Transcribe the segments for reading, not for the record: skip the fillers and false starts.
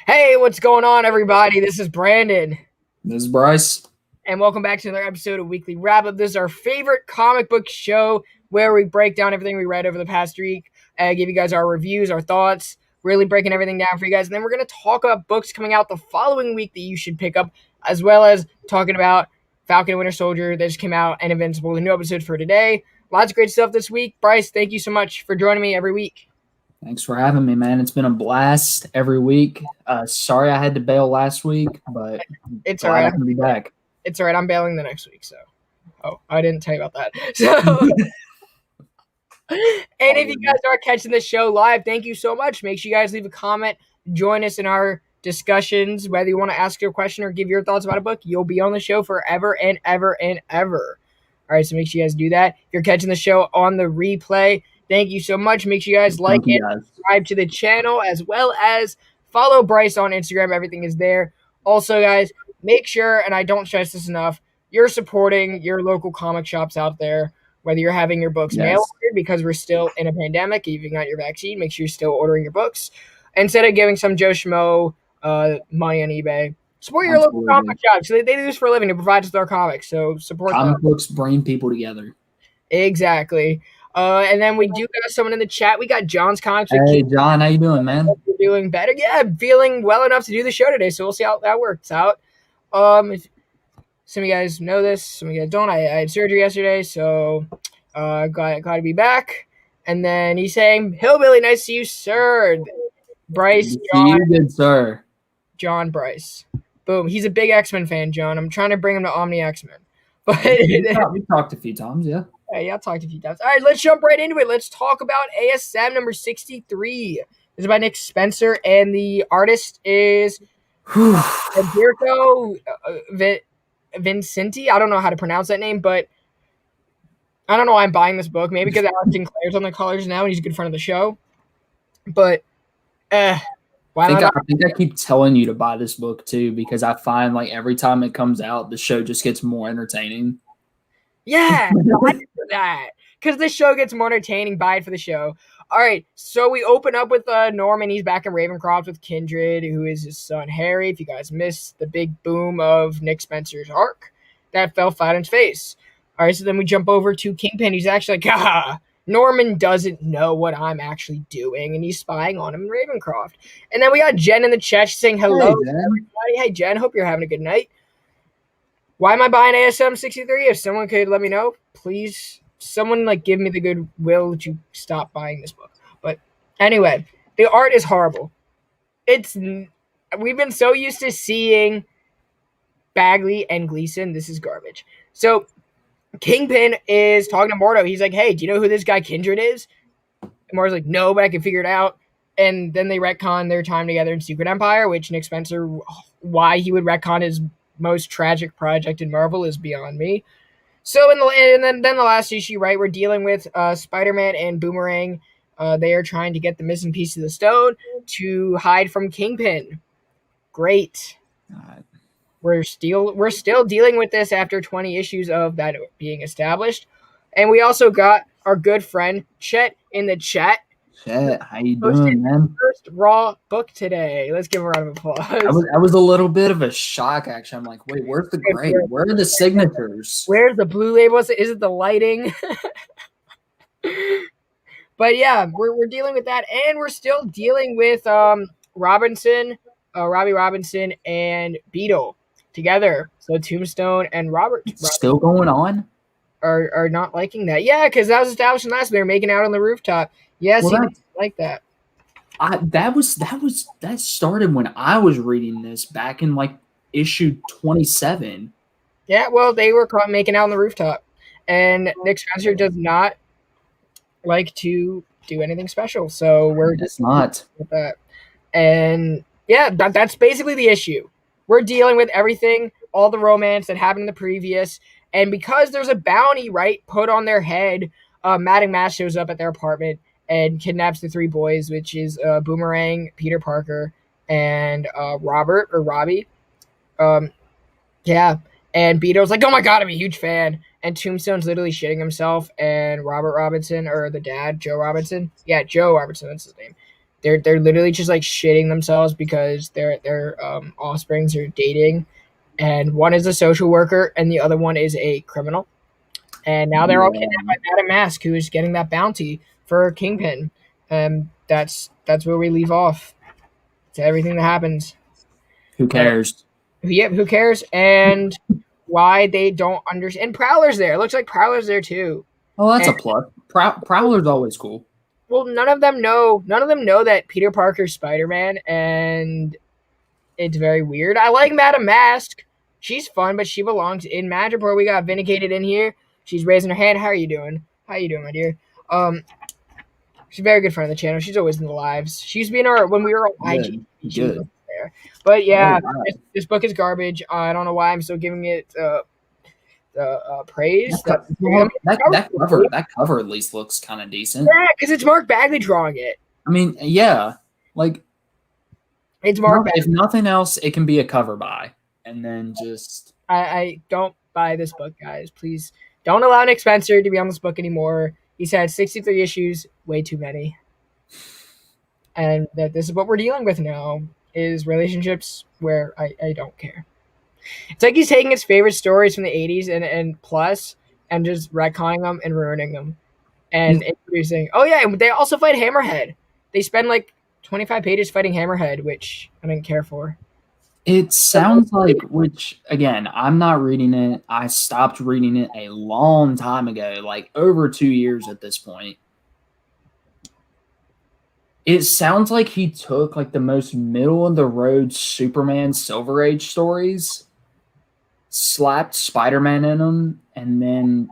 Hey, what's going on, everybody? This is Brandon, This is Bryce. and welcome back to another episode of Weekly Wrap Up. This is our favorite comic book show where we break down everything we read over the past week, give you guys our reviews, our thoughts, really breaking everything down for you guys. And then we're going to talk about books coming out the following week that you should pick up, as well as talking about Falcon and Winter Soldier that just came out and Invincible, the new episode for today. Lots of great stuff this week. Bryce, thank you so much for joining me every week. Thanks for having me, man. It's been a blast every week. Sorry I had to bail last week, but It's glad all right. I can be back. It's all right. I'm bailing the next week, so. Oh, I didn't tell you about that. So, and if you guys are catching this show live, thank you so much. Make sure you guys leave a comment. Join us in our discussions. Whether you want to ask your question or give your thoughts about a book, you'll be on the show forever and ever and ever. All right, so make sure you guys do that. If you're catching the show on the replay, thank you so much. Make sure you guys like and subscribe to the channel, as well as follow Bryce on Instagram. Everything is there. Also, guys, make sure, and I don't stress this enough, you're supporting your local comic shops out there, whether you're having your books mail ordered because we're still in a pandemic, even got your vaccine, make sure you're still ordering your books. Instead of giving some Joe Schmo money on eBay, support your local comic shops. They do this for a living to provide us with our comics, so support them. Comic books bring people together. Exactly. And then we do got someone in the chat. We got John's Comics. Hey, John, how you doing, man? You're doing better. Yeah, I'm feeling well enough to do the show today, so we'll see how that works out. If some of you guys know this, some of you guys don't. I had surgery yesterday, so glad to be back. And then he's saying, "Hillbilly, nice to see you, sir." Bryce, John, you good, sir. John Bryce. Boom. He's a big X-Men fan, John. I'm trying to bring him to Omni X-Men. But we talked a few times, yeah. Yeah, I've talked a few times. All right, let's jump right into it. Let's talk about ASM number 63. This is by Nick Spencer, and the artist is Alberto Vincenti. I don't know how to pronounce that name, but I don't know why I'm buying this book. Maybe because Alex Sinclair's on the colors now, and he's a good friend of the show. But I think I keep telling you to buy this book too, because I find like every time it comes out, the show just gets more entertaining. Yeah, I do that because this show gets more entertaining. Buy it for the show. All right, so we open up with Norman. He's back in Ravencroft with Kindred, who is his son Harry. If you guys missed the big boom of Nick Spencer's arc, that fell flat in his face. All right, so then we jump over to Kingpin. He's actually like, Norman doesn't know what I'm actually doing, and he's spying on him in Ravencroft. And then we got Jen in the chat saying hello. Hey, Jen, hope you're having a good night. Why am I buying ASM 63? If someone could let me know, please. Someone give me the goodwill to stop buying this book. But anyway, the art is horrible. We've been so used to seeing Bagley and Gleason. This is garbage. So Kingpin is talking to Mordo. He's like, "Hey, do you know who this guy Kindred is?" And Mordo's like, "No, but I can figure it out." And then they retcon their time together in Secret Empire, which Nick Spencer, why he would retcon his most tragic project in Marvel is beyond me. So then the last issue, right, we're dealing with Spider-Man and Boomerang. They are trying to get the missing piece of the stone to hide from Kingpin. Great. We're still dealing with this after 20 issues of that being established. And we also got our good friend Chet in the chat. Chet, how you doing, man? First Raw book today. Let's give a round of applause. That was a little bit of a shock, actually. I'm like, wait, where's the gray? Where are the signatures? Where's the blue label? Is it the lighting? But yeah, we're dealing with that, and we're still dealing with Robbie Robinson, and Beetle together. So Tombstone and Robert still going on. Are not liking that. Yeah, because that was established in last. They were making out on the rooftop. Yes, well, he like that. That started when I was reading this back in issue 27. Yeah, well, they were caught making out on the rooftop, and Nick Spencer does not like to do anything special. So we're just not with that. And yeah, that's basically the issue. We're dealing with everything, all the romance that happened in the previous, and because there's a bounty, right, put on their head, Madame Mass shows up at their apartment and kidnaps the three boys, which is Boomerang, Peter Parker, and Robbie. Yeah, and Beeto's like, "Oh my god, I'm a huge fan." And Tombstone's literally shitting himself, and Robert Robinson, or the dad, Joe Robinson. Yeah, Joe Robinson, that's his name. they're literally just like shitting themselves because their offsprings are dating, and one is a social worker and the other one is a criminal, and now they're all kidnapped Yeah. by Madam Mask, who is getting that bounty for Kingpin. That's where we leave off to everything that happens. Who cares? Yeah, who cares? And why they don't understand. And Prowler's there. It looks like Prowler's there too. Oh, that's And a plus. Prowler's always cool. well, none of them know. None of them know that Peter Parker's Spider-Man, and it's very weird. I like Madam Mask. She's fun, but she belongs in Madripoor. We got Vindicated in here. She's raising her hand. How are you doing? How you doing, my dear? She's a very good friend of the channel. She's always in the lives. She's been our when we were on IG. Good. She was Good. there. But Oh, yeah, wow. this book is garbage. I don't know why I'm still giving it praise. That cover at least looks kind of decent. Yeah, because it's Mark Bagley drawing it. I mean, yeah, like It's Mark Bagley. if nothing else, it can be a cover buy, and then just I don't buy this book, guys. Please don't allow Nick Spencer to be on this book anymore. He's had 63 issues, way too many. And that this is what we're dealing with now, is relationships where I don't care. It's like he's taking his favorite stories from the 80s and plus and just retconning them and ruining them. And introducing, oh yeah, and they also fight Hammerhead. They spend like 25 pages fighting Hammerhead, which I didn't care for. it sounds like, which again, I'm not reading it. I stopped reading it a long time ago, like over 2 years at this point. It sounds like he took like the most middle of the road Superman Silver Age stories, slapped Spider-Man in them, and then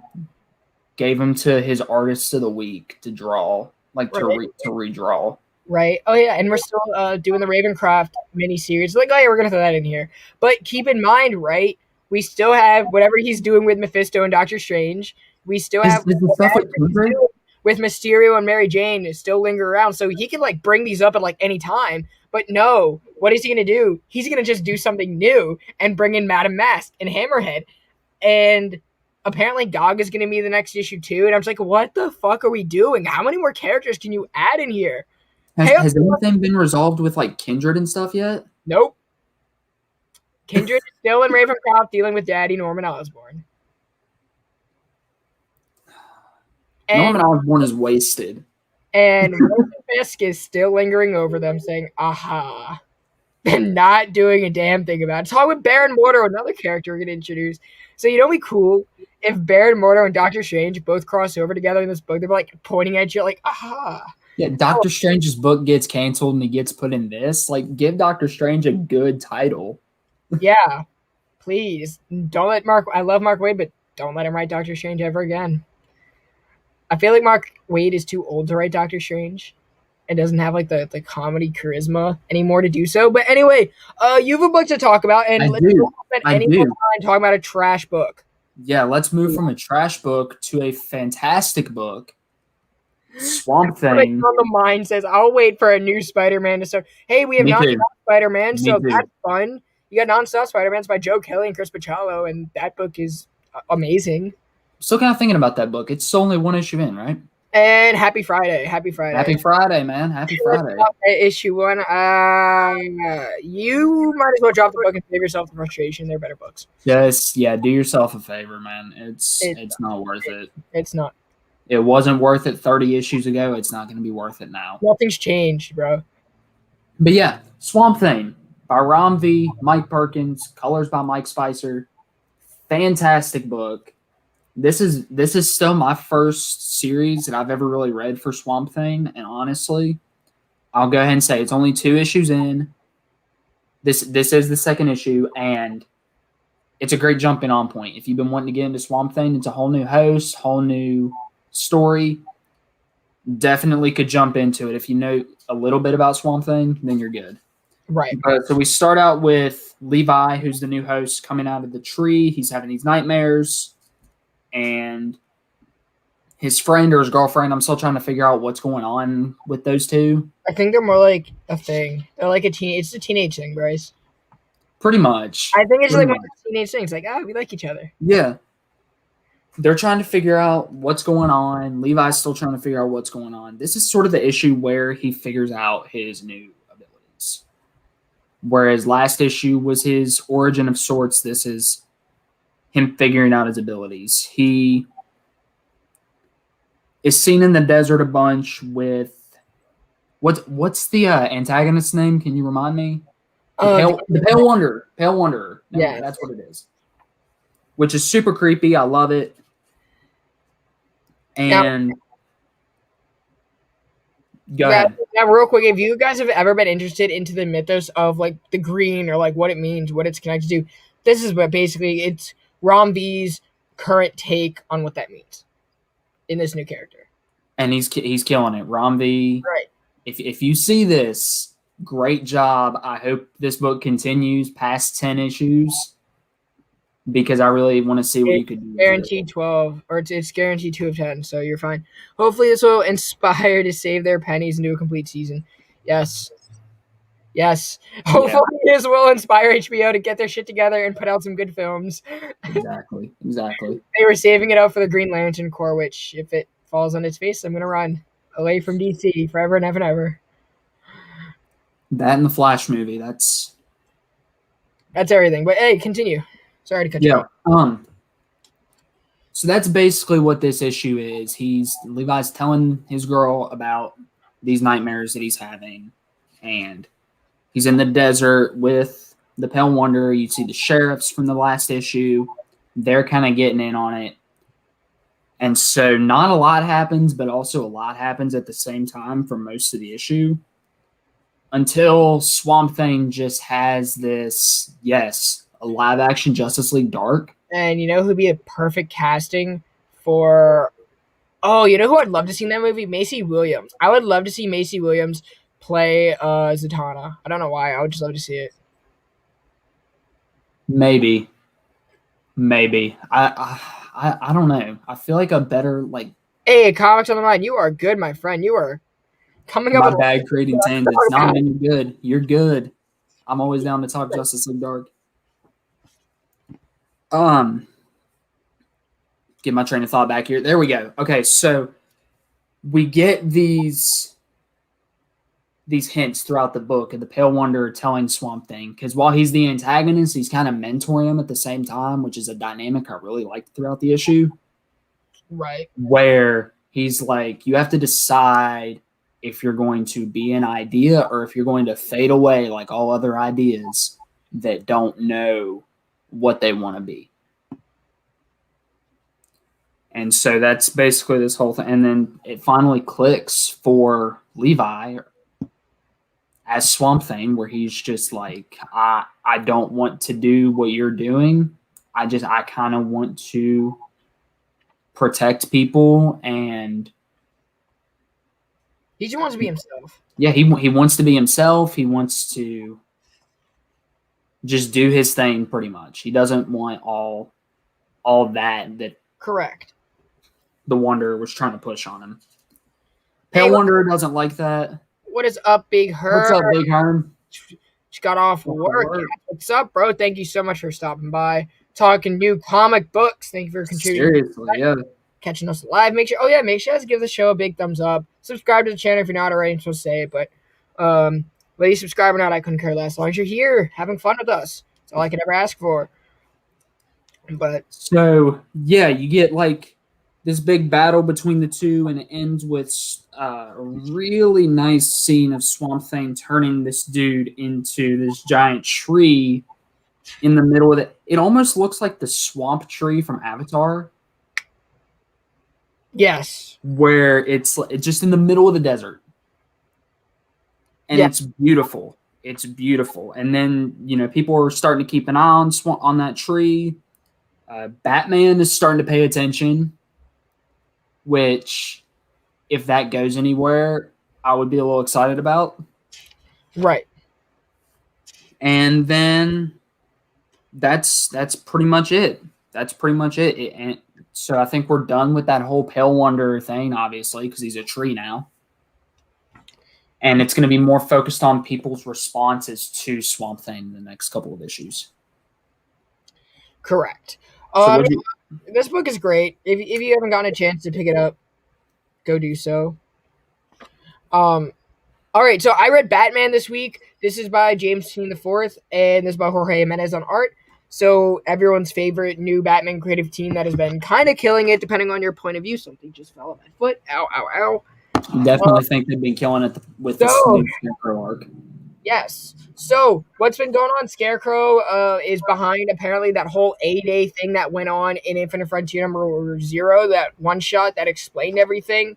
gave them to his artists of the week to draw, like to redraw. Right. Oh yeah, and we're still doing the Ravencroft miniseries. Like, oh yeah, we're gonna throw that in here. But keep in mind, right? We still have whatever he's doing with Mephisto and Doctor Strange. We still have Is the stuff with Mysterio and Mary Jane is still linger around, so he can like bring these up at like any time. But no, what is he gonna do? He's gonna just do something new and bring in Madam Mask and Hammerhead, and apparently Gog is gonna be the next issue too. And I'm just like, what the fuck are we doing? How many more characters can you add in here? Has anything been resolved with like Kindred and stuff yet? Nope. Kindred is still in Ravencroft dealing with Daddy Norman Osborn. Norman Osborn is wasted. And Wilson Fisk is still lingering over them, saying, aha. And not doing a damn thing about it. Talk with Baron Mordo, another character we're going to introduce. So, you know, it'd be cool if Baron Mordo and Doctor Strange both cross over together in this book. They're like pointing at you, like, aha. Yeah, Doctor Strange's book gets canceled and he gets put in this. Like, give Doctor Strange a good title. Yeah, please. Don't let Mark, I love Mark Waid, but don't let him write Doctor Strange ever again. I feel like Mark Waid is too old to write Doctor Strange and doesn't have like the comedy charisma anymore to do so. But anyway, you have a book to talk about, and let's not spend any more time talking about a trash book. Yeah, let's move from a trash book to a fantastic book. Swamp Thing. On the mind says, I'll wait for a new Spider-Man to start. Hey, we have non-stop Spider-Man, so that's fun. You got non-stop Spider-Man's by Joe Kelly and Chris Pachalo, and that book is amazing. Still kind of thinking about that book. It's only one issue in, right? And happy Friday. Happy Friday. Happy Friday, man. Happy Friday. Issue 1. You might as well drop the book and save yourself the frustration. They're better books. Just, yeah, do yourself a favor, man. It's not worth it. It's not. It wasn't worth it 30 issues ago. It's not going to be worth it now. Nothing's changed, bro. But yeah, Swamp Thing by Ram V, Mike Perkins, colors by Mike Spicer. Fantastic book. This is still my first series that I've ever really read for Swamp Thing, and honestly, I'll go ahead and say it's only 2 issues in. This is the second issue, and it's a great jumping on point. If you've been wanting to get into Swamp Thing, it's a whole new host, whole new story. Definitely could jump into it. If you know a little bit about Swamp Thing, then you're good. Right. So we start out with Levi, who's the new host, coming out of the tree. He's having these nightmares, and his friend or his girlfriend, I'm still trying to figure out what's going on with those two. I think they're more like a thing. They're like it's a teenage thing, Bryce. Pretty much. I think it's like one of the teenage things. Like, we like each other. Yeah. they're trying to figure out what's going on. Levi's still trying to figure out what's going on. This is sort of the issue where he figures out his new abilities. Whereas last issue was his origin of sorts, this is him figuring out his abilities. He is seen in the desert a bunch with what's the antagonist's name? Can you remind me? The Pale Wanderer. Pale Wanderer. Yeah, that's what it is. Which is super creepy. I love it. And go ahead. Now, real quick, if you guys have ever been interested into the mythos of like the green or like what it means, what it's connected to, this is what basically it's Rom V's current take on what that means in this new character. And he's killing it. Rom V. Right. If you see this, great job. I hope this book continues past 10 issues because I really want to see what you could do. Guaranteed 12, or it's guaranteed 2 of 10, so you're fine. Hopefully this will inspire to save their pennies and do a complete season. Yes. Hopefully this will inspire HBO to get their shit together and put out some good films. Exactly. They were saving it up for the Green Lantern Corps, which if it falls on its face, I'm going to run away from DC forever and ever and ever. That and the Flash movie, that's everything. But hey, continue. Sorry to cut you off. So that's basically what this issue is. Levi's telling his girl about these nightmares that he's having, and he's in the desert with the Pale Wanderer. You see the sheriffs from the last issue. They're kind of getting in on it. And so not a lot happens, but also a lot happens at the same time for most of the issue. Until Swamp Thing just has this, a live-action Justice League Dark. And you know who'd be a perfect casting for... Oh, you know who I'd love to see in that movie? Macy Williams. I would love to see Macy Williams play Zatanna. I don't know why. I would just love to see it. Maybe. I don't know. I feel like a better, like... Hey, Comics on the Line, you are good, my friend. You are coming up with... My bag creating tangents. No, man, you're good. You're good. I'm always down to talk Justice League Dark. Get my train of thought back here. There we go. Okay, so we get these hints throughout the book of the Pale Wanderer telling Swamp Thing, because while he's the antagonist, he's kind of mentoring him at the same time, which is a dynamic I really liked throughout the issue. Right. Where he's like, you have to decide if you're going to be an idea or if you're going to fade away like all other ideas that don't know what they want to be. And so that's basically this whole thing. And then it finally clicks for Levi as Swamp Thing, where he's just like, I don't want to do what you're doing. I kind of want to protect people, and he just wants to be himself. Yeah, he wants to be himself. He wants to just do his thing pretty much. He doesn't want all that correct the Wanderer was trying to push on him. Pale Wanderer doesn't like that. What is up, Big Herm? What's up, Big Herm? Just got off work. What's up, bro? Thank you so much for stopping by. Talking new comic books. Thank you for contributing. Seriously, yeah. Catching us live. Make sure to give the show a big thumbs up. Subscribe to the channel if you're not already. I'm supposed to say it, but whether you subscribe or not, I couldn't care less. As long as you're here, having fun with us. That's all I could ever ask for. But so yeah, you get like this big battle between the two, and it ends with a really nice scene of Swamp Thing turning this dude into this giant tree in the middle of it. It almost looks like the swamp tree from Avatar. Yes. Where it's just in the middle of the desert. And It's beautiful. It's beautiful. And then, people are starting to keep an eye on that tree. Batman is starting to pay attention, which, if that goes anywhere, I would be a little excited about. Right. And then that's pretty much it. And so I think we're done with that whole Pale Wanderer thing, obviously, because he's a tree now. And it's going to be more focused on people's responses to Swamp Thing in the next couple of issues. Correct. So This book is great. If you haven't gotten a chance to pick it up, go do so. Um, all right, so I read Batman this week. This is by James Tynion the Fourth, and this is by Jorge Jimenez on art. So everyone's favorite new Batman creative team that has been kind of killing it, depending on your point of view. Something just fell on my foot. Ow, ow, ow. Definitely think they've been killing it with this So new Scarecrow arc. yes. So what's been going on? Scarecrow is behind apparently that whole A-Day thing that went on in Infinite Frontier number 0, that one shot that explained everything.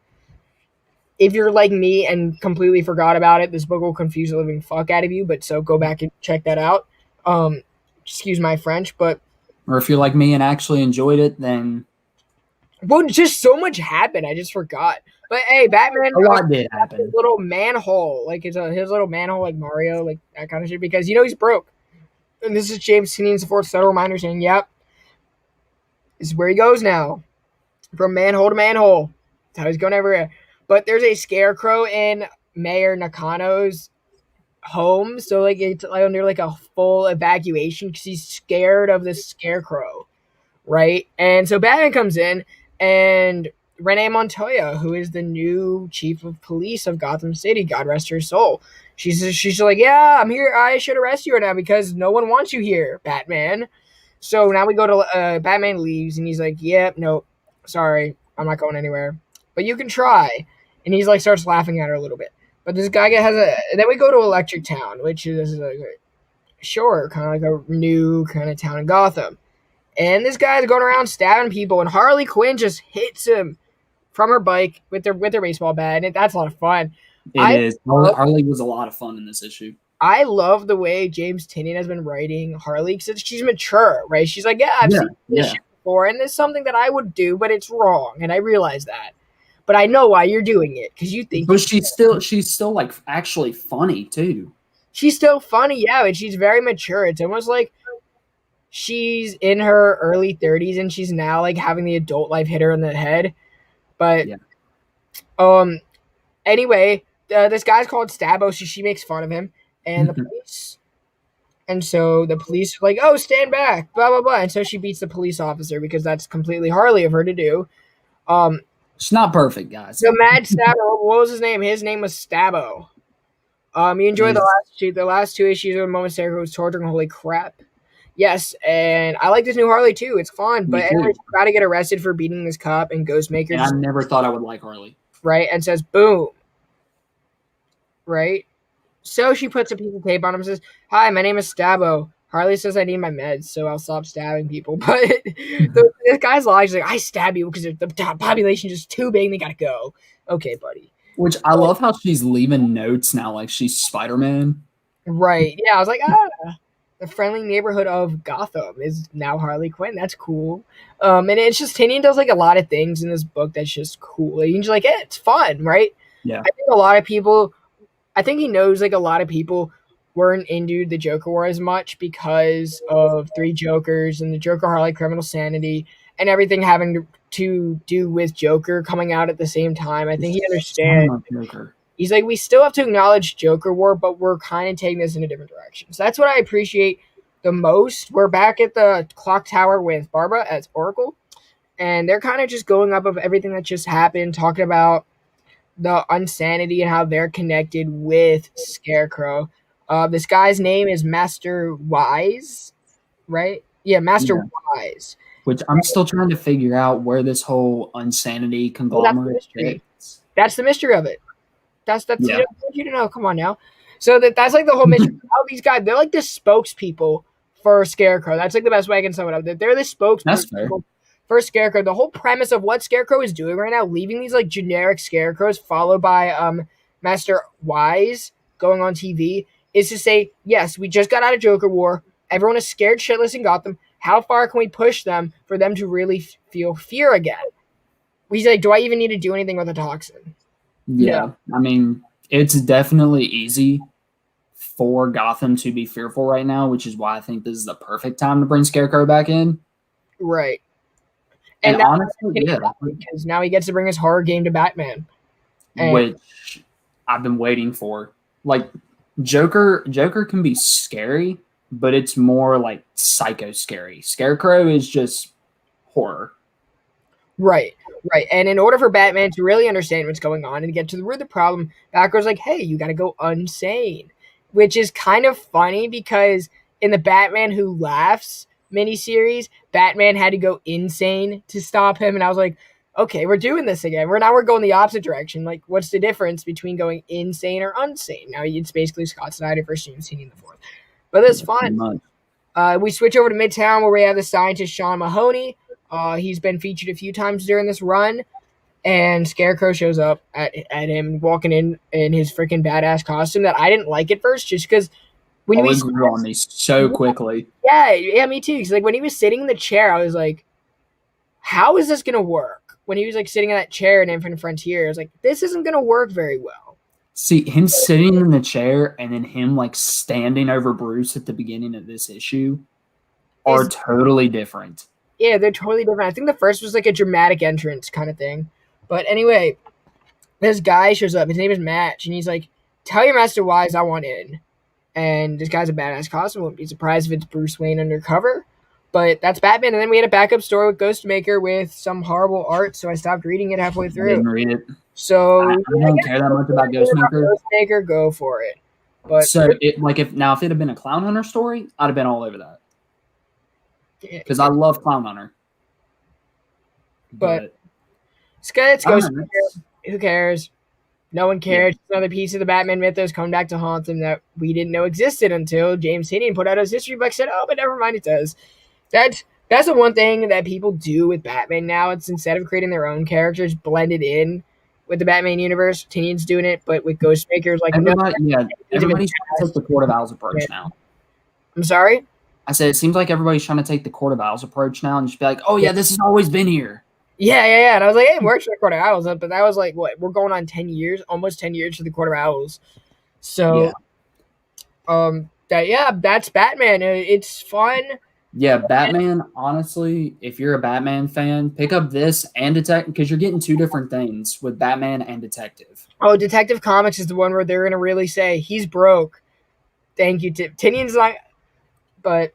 If you're like me and completely forgot about it, this book will confuse the living fuck out of you. But so go back and check that out. Excuse my French, but Or if you're like me and actually enjoyed it, then just so much happened. I just forgot. But hey, Batman, a lot did his happen. little manhole, like his little manhole, like Mario, like that kind of shit. Because he's broke. And this is James Tynion's fourth subtle reminder saying, "Yep, this is where he goes now, from manhole to manhole. That's how he's going everywhere." But there's a scarecrow in Mayor Nakano's home, so like it's under like a full evacuation because he's scared of the scarecrow, right? And so Batman comes in, and Renee Montoya, who is the new chief of police of Gotham City, God rest her soul, she's like, yeah, I'm here. I should arrest you right now because no one wants you here, Batman. So now we go to Batman leaves, and he's like, yeah, no, sorry, I'm not going anywhere, but you can try. And he's like starts laughing at her a little bit. But this guy has a. And then we go to Electric Town, which is like sure, kind of like a new kind of town in Gotham. And this guy's going around stabbing people, and Harley Quinn just hits him from her bike with their baseball bat, and that's a lot of fun. It is. Harley was a lot of fun in this issue. I love the way James Tynion has been writing Harley because she's mature, right? She's like, yeah, I've seen this shit before, and it's something that I would do, but it's wrong, and I realize that. But I know why you're doing it because you think. But she's still like actually funny too. She's still funny, yeah, but she's very mature. It's almost like she's in her early 30s and she's now like having the adult life hit her in the head. But anyway, this guy's called Stabbo, so she makes fun of him, and the police. And so the police are like, oh, stand back, blah, blah, blah. And so she beats the police officer because that's completely Harley of her to do. It's not perfect, guys. So Mad Stabbo, what was his name? His name was Stabbo. You enjoyed the last two issues of Moments There was torturing. Holy crap. Yes, and I like this new Harley too. It's fun, but anyways, she's about to get arrested for beating this cop, and Ghostmaker. And I never thought I would like Harley. Right, and says, boom. Right? So she puts a piece of tape on him and says, hi, my name is Stabbo. Harley says I need my meds, so I'll stop stabbing people. But this guy's lying. He's like, I stab you because the population is too big and they gotta go. Okay, buddy. Which I love how she's leaving notes now, like she's Spider-Man. Right. Yeah, I was like, the friendly neighborhood of Gotham is now Harley Quinn. That's cool. And it's just Tynion does like a lot of things in this book that's just cool. You can just like, it's fun, right? Yeah. I think a lot of people, I think he knows like a lot of people weren't into the Joker War as much because of Three Jokers and the Joker Harley Criminal Sanity and everything having to do with Joker coming out at the same time. I think he understands. He's like, we still have to acknowledge Joker War, but we're kind of taking this in a different direction. So that's what I appreciate the most. We're back at the clock tower with Barbara as Oracle, and they're kind of just going up of everything that just happened, talking about the Unsanity and how they're connected with Scarecrow. This guy's name is Master Wise, right? Yeah, Master Wise. Which I'm still trying to figure out where this whole Unsanity conglomerate is. That's the mystery of it. That's you don't know. Come on now. So that's like the whole mystery. How these guys, they're like the spokespeople for Scarecrow. That's like the best way I can sum it up. They're the spokespeople for Scarecrow. The whole premise of what Scarecrow is doing right now, leaving these like generic scarecrows, followed by Master Wise going on TV, is to say, yes, we just got out of Joker War. Everyone is scared shitless in Gotham. How far can we push them for them to really feel fear again? He's like, do I even need to do anything with a toxin? Yeah. I mean, it's definitely easy for Gotham to be fearful right now, which is why I think this is the perfect time to bring Scarecrow back in. Right. And honestly, because now he gets to bring his horror game to Batman. Which I've been waiting for. Like, Joker can be scary, but it's more like psycho scary. Scarecrow is just horror. Right. And in order for Batman to really understand what's going on and get to the root of the problem, Batgirl's like, hey, you got to go unsane, which is kind of funny because in the Batman Who Laughs miniseries, Batman had to go insane to stop him. And I was like, okay, we're doing this again. We're going the opposite direction. Like, what's the difference between going insane or unsane? Now it's basically Scott Snyder versus James Tynion IV. But that's fine. We switch over to Midtown where we have the scientist Sean Mahoney. He's been featured a few times during this run, and Scarecrow shows up at him walking in his freaking badass costume that I didn't like at first, just because when we grew on me so quickly. Yeah, me too. Because like when he was sitting in the chair, I was like, "How is this gonna work?" When he was like sitting in that chair in Infinite Frontier, I was like, "This isn't gonna work very well." See, him sitting in the chair and then him like standing over Bruce at the beginning of this issue are totally different. Yeah, they're totally different. I think the first was like a dramatic entrance kind of thing. But anyway, this guy shows up. His name is Match, and he's like, "Tell your master wise I want in." And this guy's a badass costume. Wouldn't be surprised if it's Bruce Wayne undercover. But that's Batman. And then we had a backup story with Ghostmaker with some horrible art, so I stopped reading it halfway through. I didn't read it. So I don't care that much about Ghostmaker. Ghostmaker, go for it. But so if it had been a Clown Hunter story, I'd have been all over that. Because I love Clown Hunter. But it's Ghostmaker. Who cares? No one cares. Yeah. Another piece of the Batman mythos coming back to haunt them that we didn't know existed until James Tynion put out his history book. Said, "Oh, but never mind, it does." That's the one thing that people do with Batman now. It's instead of creating their own characters, blended in with the Batman universe. Tynion's doing it, but with Ghostmakers, like everybody's trying to take the Court of Owls approach now. I'm sorry. I said it seems like everybody's trying to take the Court of Owls approach now and just be like, "Oh yeah, this has always been here." Yeah. And I was like, hey, it works for the Court of Owls. But that was like, what? We're going on 10 years, almost 10 years for the Court of Owls. So, that's Batman. It's fun. Yeah, Batman, honestly, if you're a Batman fan, pick up this and Detective, because you're getting two different things with Batman and Detective. Oh, Detective Comics is the one where they're going to really say, he's broke. Thank you, Tynion's like, but...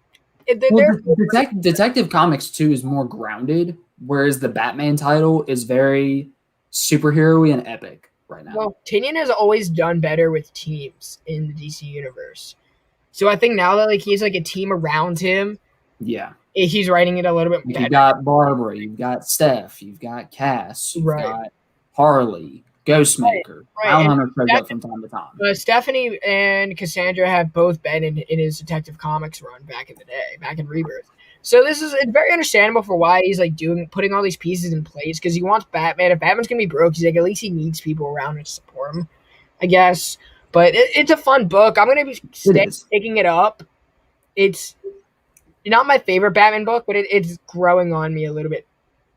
Detective Comics 2 is more grounded, whereas the Batman title is very superhero-y and epic right now. Well, Tynion has always done better with teams in the DC universe. So I think now that like he's like a team around him, yeah, he's writing it a little bit better. You've got Barbara, you've got Steph, you've got Cass, you've got Harley, Ghostmaker. Clown Hunter shows up from time to time. Stephanie and Cassandra have both been in his Detective Comics run back in the day, back in Rebirth. So it's very understandable for why he's like putting all these pieces in place, because he wants Batman. If Batman's gonna be broke, he's like at least he needs people around to support him, I guess. But it's a fun book. I'm gonna be picking it up. It's not my favorite Batman book, but it's growing on me a little bit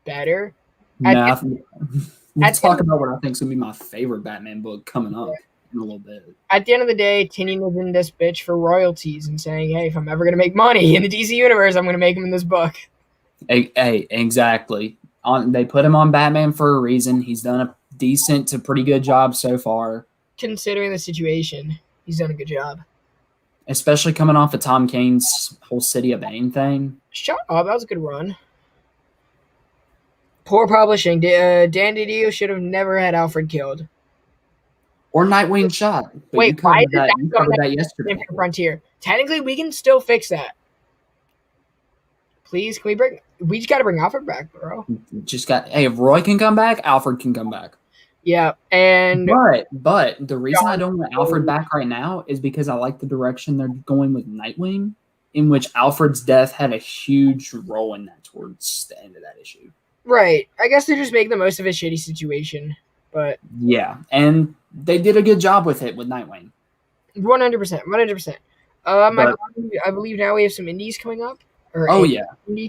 better. Let's talk about what I think is going to be my favorite Batman book coming up in a little bit. At the end of the day, Tynion was in this bitch for royalties and saying, hey, if I'm ever going to make money in the DC universe, I'm going to make him in this book. Hey, exactly. They put him on Batman for a reason. He's done a decent to pretty good job so far. Considering the situation, he's done a good job. Especially coming off of Tom Kane's whole City of Bane thing. Shut up. That was a good run. Poor publishing. Dan DiDio should have never had Alfred killed. Or Nightwing shot. But wait, why did that covered that yesterday? Infinite Frontier. Technically, we can still fix that. Please, can we just got to bring Alfred back, bro. If Roy can come back, Alfred can come back. Yeah, and... But the reason I don't want Alfred back right now is because I like the direction they're going with Nightwing, in which Alfred's death had a huge role in that towards the end of that issue. Right. I guess they're just making the most of a shitty situation, but... Yeah, and they did a good job with it with Nightwing. 100%. I believe now we have some indies coming up.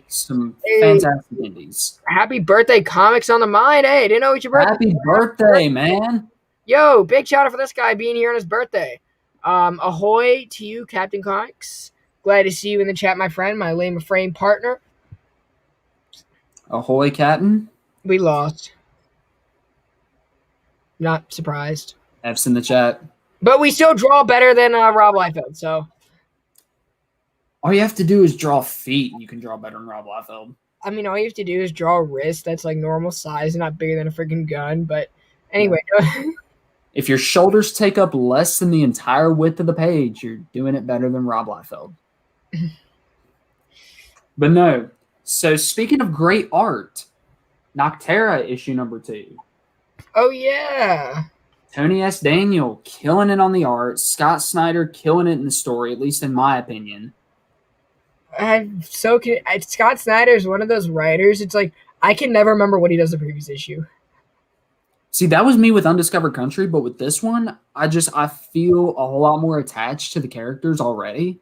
Some fantastic indies. Happy birthday, Comics on the Mind. Hey, I didn't know it was your birthday. Happy birthday, man. Yo, big shout out for this guy being here on his birthday. Ahoy to you, Captain Comics. Glad to see you in the chat, my friend, my lame frame partner. Ahoy, Captain. We lost. Not surprised. F's in the chat. But we still draw better than Rob Liefeld, so. All you have to do is draw feet, and you can draw better than Rob Liefeld. I mean, all you have to do is draw a wrist that's like normal size, not bigger than a freaking gun. But Yeah. anyway, If your shoulders take up less than the entire width of the page, you're doing it better than Rob Liefeld. But no. So speaking of great art, Noctera issue number 2. oh yeah, Tony S. Daniel killing it on the art. Scott Snyder killing it in the story, at least in my opinion. Scott Snyder is one of those writers. It's like I can never remember what he does the previous issue. See, that was me with Undiscovered Country, but with this one, I feel a whole lot more attached to the characters already,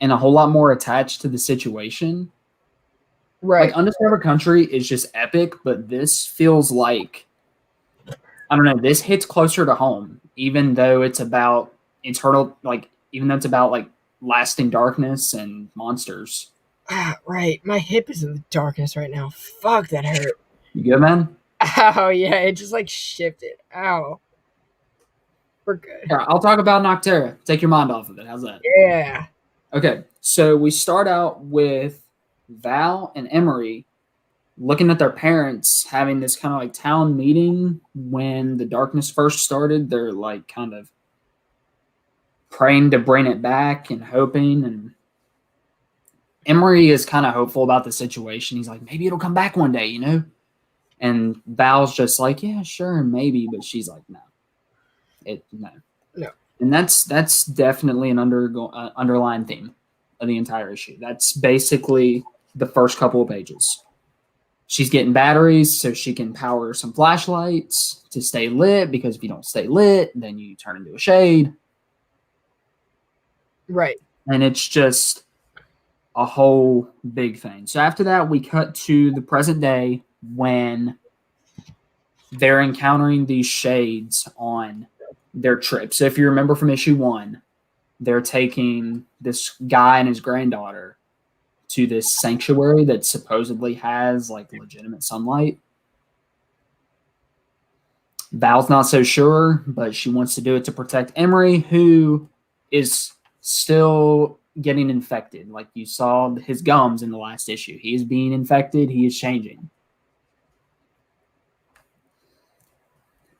and a whole lot more attached to the situation. Right. Like Undiscovered Country is just epic, but this feels like, I don't know, this hits closer to home, even though it's about lasting darkness and monsters. Right. My hip is in the darkness right now. Fuck, that hurt. You good, man? Ow, yeah, it just like shifted. Ow. We're good. Yeah, I'll talk about Noctera. Take your mind off of it. How's that? Yeah. Okay, so we start out with Val and Emery looking at their parents having this kind of like town meeting when the darkness first started. They're like kind of praying to bring it back and hoping, and Emery is kind of hopeful about the situation. He's like, maybe it'll come back one day, you know? And Val's just like, yeah, sure, maybe, but she's like, no. No. And that's definitely an underlying theme of the entire issue. That's basically the first couple of pages. She's getting batteries so she can power some flashlights to stay lit, because if you don't stay lit, then you turn into a shade. Right. And it's just a whole big thing. So after that, we cut to the present day when they're encountering these shades on their trip. So if you remember from issue 1, they're taking this guy and his granddaughter to this sanctuary that supposedly has like legitimate sunlight. Val's not so sure, but she wants to do it to protect Emery, who is still getting infected. Like you saw his gums in the last issue. He is being infected. He is changing.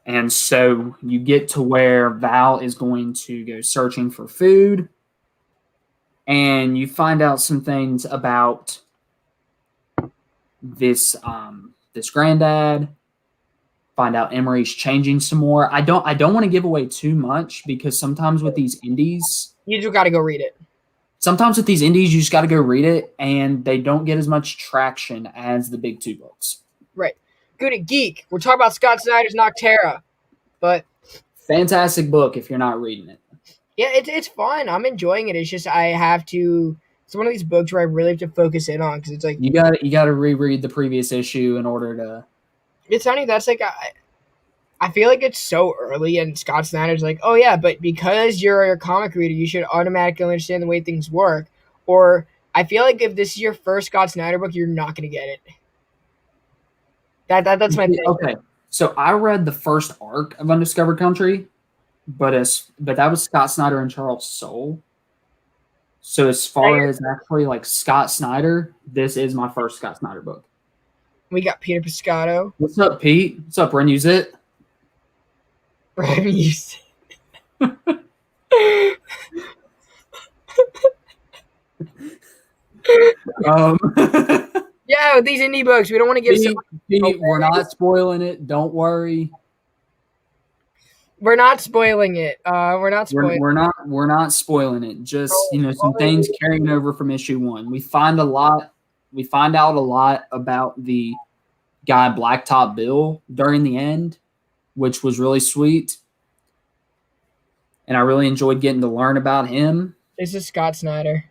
And so you get to where Val is going to go searching for food, and you find out some things about this this granddad. Find out Emery's changing some more. I don't want to give away too much, because sometimes with these indies, you just got to go read it. Sometimes with these indies, you just got to go read it, and they don't get as much traction as the big 2 books. Right. Good at Geek. We're talking about Scott Snyder's Noctera, but fantastic book if you're not reading it. Yeah, it's fun. I'm enjoying it. It's just I have to. It's one of these books where I really have to focus in on, because it's like you got to reread the previous issue in order to. It's funny. That's like I feel like it's so early, and Scott Snyder's like, oh yeah, but because you're a comic reader, you should automatically understand the way things work. Or I feel like if this is your first Scott Snyder book, you're not going to get it. That's my thing. Okay, so I read the first arc of Undiscovered Country, but that was Scott Snyder and Charles Soule. So as far as actually like Scott Snyder, this is my first Scott Snyder book. We got Peter Piscato. What's up, Pete? What's up, Ren? Use it. Yeah, with these indie books, we don't want to give. Pete, we're not spoiling it. Don't worry. We're not spoiling it. We're not spoiling. We're not spoiling it. Just some things carrying over from issue 1. We find out a lot about the guy Blacktop Bill during the end, which was really sweet. And I really enjoyed getting to learn about him. This is Scott Snyder.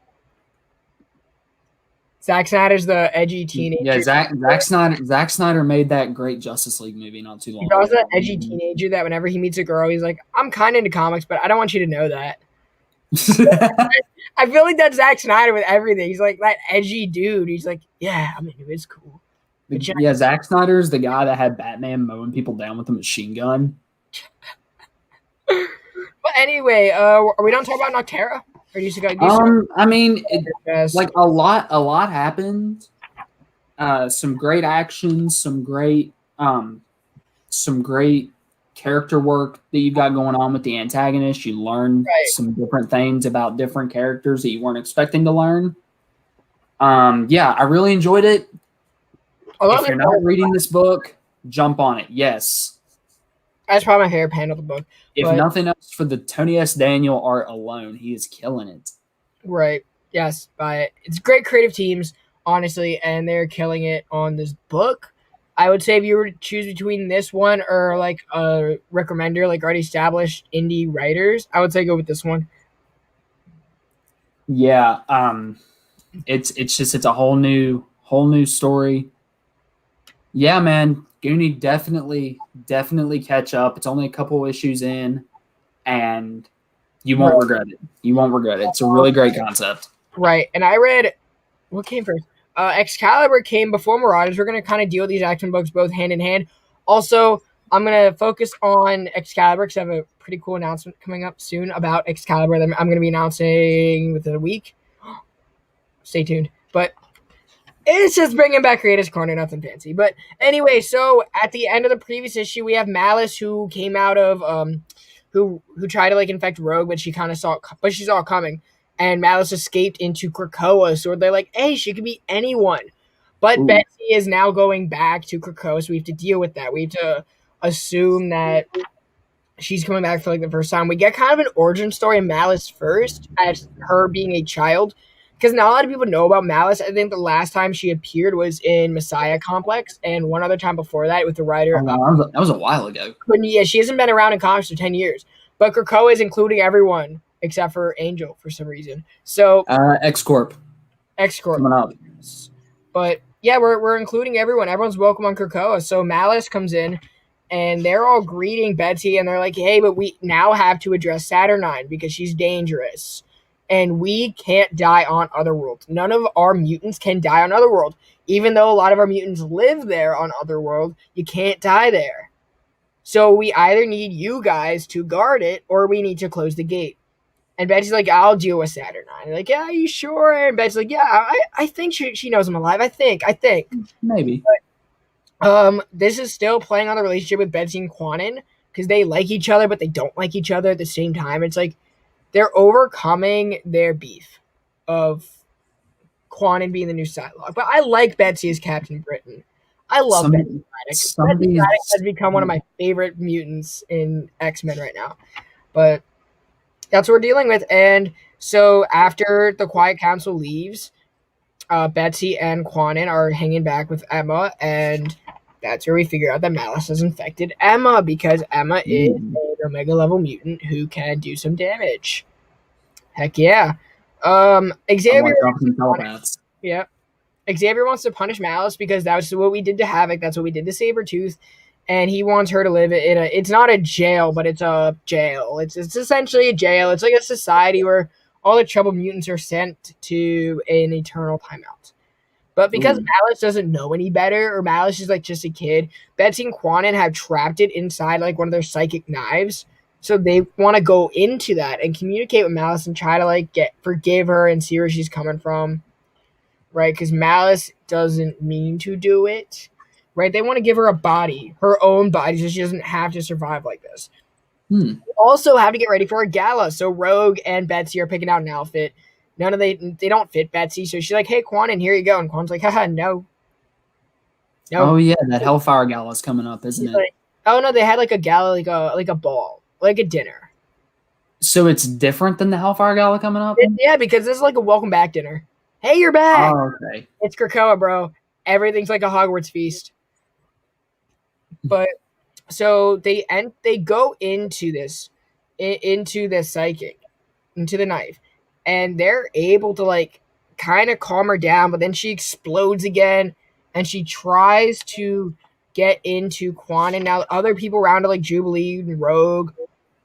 Zack Snyder's the edgy teenager. Yeah, Zack Snyder made that great Justice League movie not too long ago. He was that edgy teenager that whenever he meets a girl, he's like, I'm kind of into comics, but I don't want you to know that. I feel like that's Zack Snyder with everything. He's like that edgy dude. He's like, yeah, I'm into it. It's cool. Yeah, Zack Snyder's the guy that had Batman mowing people down with a machine gun. But anyway, are we done talking about Noctera? Or do you I mean, like a lot happened. Some great action, some great character work that you've got going on with the antagonist. You learn Right. some different things about different characters that you weren't expecting to learn. Yeah, I really enjoyed it. If you're not reading this book, jump on it. Yes. That's probably my favorite panel of the book. If But nothing else, for the Tony S. Daniel art alone, he is killing it. right, yes, buy it. It's great creative teams, honestly, and they're killing it on this book. I would say if you were to choose between this one or like a recommender, like already established indie writers, I would say go with this one. Yeah, it's a whole new story. Yeah, man, Goonie definitely catch up. It's only a couple issues in, and you won't Right. regret it. You won't regret it. It's a really great concept. Right, and I read what came first. Excalibur came before Marauders. We're gonna kind of deal with these action books both hand in hand. Also, I'm gonna focus on Excalibur because I have a pretty cool announcement coming up soon about Excalibur that I'm gonna be announcing within a week. Stay tuned. But it's just bringing back Creators Corner, nothing fancy. But anyway, so at the end of the previous issue, we have Malice who came out of who tried to like infect Rogue, but she kind of saw it, but she saw it coming. And Malice escaped into Krakoa, so they're like, "Hey, she could be anyone." But Ooh. Betsy is now going back to Krakoa, so we have to deal with that. We have to assume that she's coming back for like the first time. We get kind of an origin story of Malice first, as her being a child, because not a lot of people know about Malice. I think the last time she appeared was in Messiah Complex, and one other time before that with the writer. Oh, wow, that was a while ago. But yeah, she hasn't been around in comics for 10 years. But Krakoa is including everyone except for Angel for some reason. So X Corp coming up. But yeah, we're including everyone. Everyone's welcome on Krakoa. So Malice comes in and they're all greeting Betsy and they're like, "Hey, but we now have to address Saturnine because she's dangerous. And we can't die on Otherworld. None of our mutants can die on Otherworld. Even though a lot of our mutants live there on Otherworld, you can't die there. So we either need you guys to guard it or we need to close the gate." And Betsy's like, "I'll deal with Saturnine." And like, "Yeah, are you sure?" And Betsy's like, "Yeah, I think she knows I'm alive. I think. Maybe. This is still playing on the relationship with Betsy and Quanin because they like each other, but they don't like each other at the same time. It's like they're overcoming their beef of Quanin being the new Psylocke. But I like Betsy as Captain Britain. I love Betsy Braddock. Betsy Braddock has become one of my favorite mutants in X-Men right now. But that's what we're dealing with. And so after the Quiet Council leaves, Betsy and Quanin are hanging back with Emma, and that's where we figure out that Malice has infected Emma because Emma is an Omega level mutant who can do some damage. Heck yeah. Xavier yeah. Xavier wants to punish Malice because that's what we did to Havoc. That's what we did to Sabretooth. And he wants her to live in it's not a jail, but it's a jail. It's essentially a jail. It's like a society where all the troubled mutants are sent to an eternal timeout. But because Malice doesn't know any better, or Malice is like just a kid, Betsy and Quanin have trapped it inside like one of their psychic knives. So they want to go into that and communicate with Malice and try to like forgive her and see where she's coming from. Right? Because Malice doesn't mean to do it. Right? They want to give her a body, her own body, so she doesn't have to survive like this. We also have to get ready for a gala. So Rogue and Betsy are picking out an outfit. They don't fit Betsy, so she's like, "Hey, Quanin, here you go." And Quanin's like, "Haha, no." Oh yeah, that Hellfire Gala's coming up, isn't it? Like, oh no, they had like a gala, like a ball, like a dinner. So it's different than the Hellfire Gala coming up? Yeah, because this is like a welcome back dinner. Hey, you're back. Oh, okay. It's Krakoa, bro. Everything's like a Hogwarts feast. But so they go into this psychic, into the knife, and they're able to like kind of calm her down, but then she explodes again and she tries to get into Quanin. Now other people around her like Jubilee and Rogue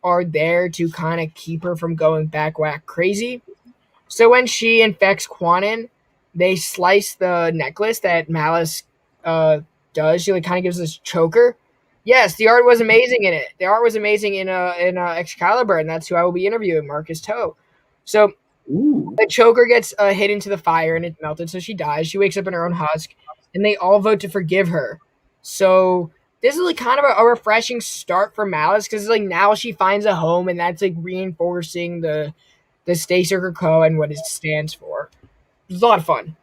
are there to kind of keep her from going back whack crazy. So when she infects Quanin, they slice the necklace that Malice does. She like kind of gives this choker. Yes, the art was amazing in it. The art was amazing in Excalibur, and that's who I will be interviewing, Marcus Toe. So the choker gets hit into the fire and it's melted, so she dies. She wakes up in her own husk. and they all vote to forgive her. So this is like kind of a refreshing start for Malice because like now she finds a home, and that's like reinforcing the Stay Circle Co. and what it stands for. It was a lot of fun.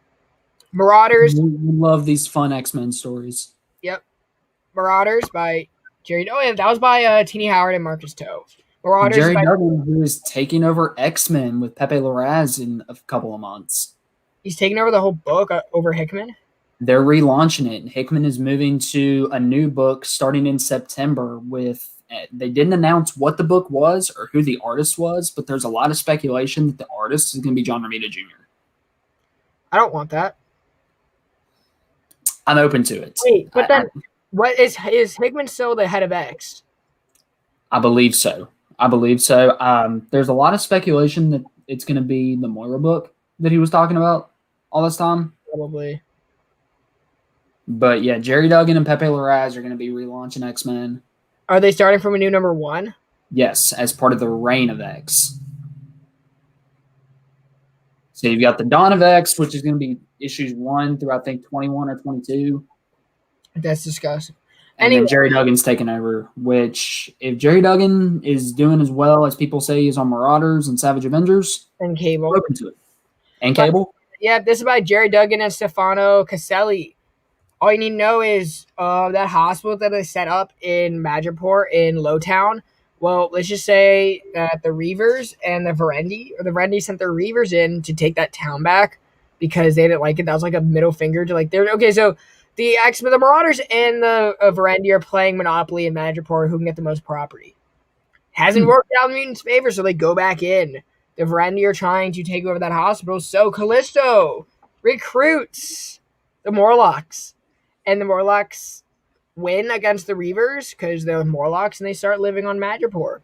Marauders. We love these fun X-Men stories. Yep. Marauders by Jerry. Oh, yeah, that was by Teeny Howard and Marcus Toe. Marauders Jerry by, Duggan, who is taking over X-Men with Pepe Larraz in a couple of months. he's taking over the whole book over Hickman. They're relaunching it. Hickman is moving to a new book starting in September with they didn't announce what the book was or who the artist was, but there's a lot of speculation that the artist is going to be John Romita Jr. I don't want that. I'm open to it. Wait, but then what is Hickman still the head of X? I believe so. There's a lot of speculation that it's going to be the Moira book that he was talking about all this time. Probably. But yeah, Jerry Duggan and Pepe Larraz are going to be relaunching X-Men. Are they starting from a new number 1? Yes, as part of the Reign of X. So you've got the Dawn of X, which is going to be issues 1 through, I think, 21 or 22. That's disgusting. And then Jerry Duggan's taking over, which if Jerry Duggan is doing as well as people say he's on Marauders and Savage Avengers, and Cable. open to it. And Cable? Yeah, this is by Jerry Duggan and Stefano Caselli. All you need to know is that hospital that they set up in Madripoor in Lowtown. Well, let's just say that the Reavers and the Verendi sent their Reavers in to take that town back because they didn't like it. That was like a middle finger to like, okay, so the X-Men, the Marauders and the Verendi are playing Monopoly in Madripoor, who can get the most property. Hasn't worked out in Mutants' favor, so they go back in. The Verendi are trying to take over that hospital, so Callisto recruits the Morlocks. And the Morlocks win against the Reavers because they're Morlocks, and they start living on Madripoor.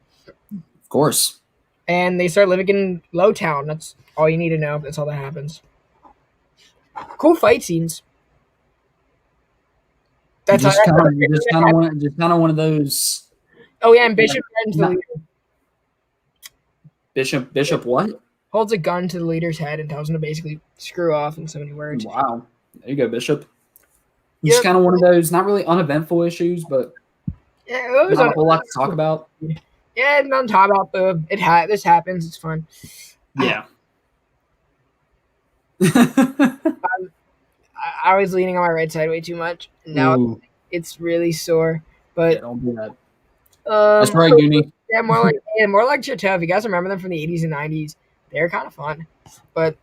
Of course. And they start living in Lowtown. That's all you need to know. That's all that happens. Cool fight scenes. That's just kind of one of those. Oh yeah, and Bishop turns the leader. Bishop what? Holds a gun to the leader's head and tells him to basically screw off in so many words. Wow. There you go, Bishop. It's kind of one of those, not really uneventful issues, but yeah, it was not a whole lot to talk about. Yeah, nothing to talk about, but this happens. It's fun. Yeah. I was leaning on my right side way too much. Now it's really sore. But yeah, don't do that. That's right, Goonie. Yeah, more like Chateau. If you guys remember them from the 80s and 90s, they're kind of fun. But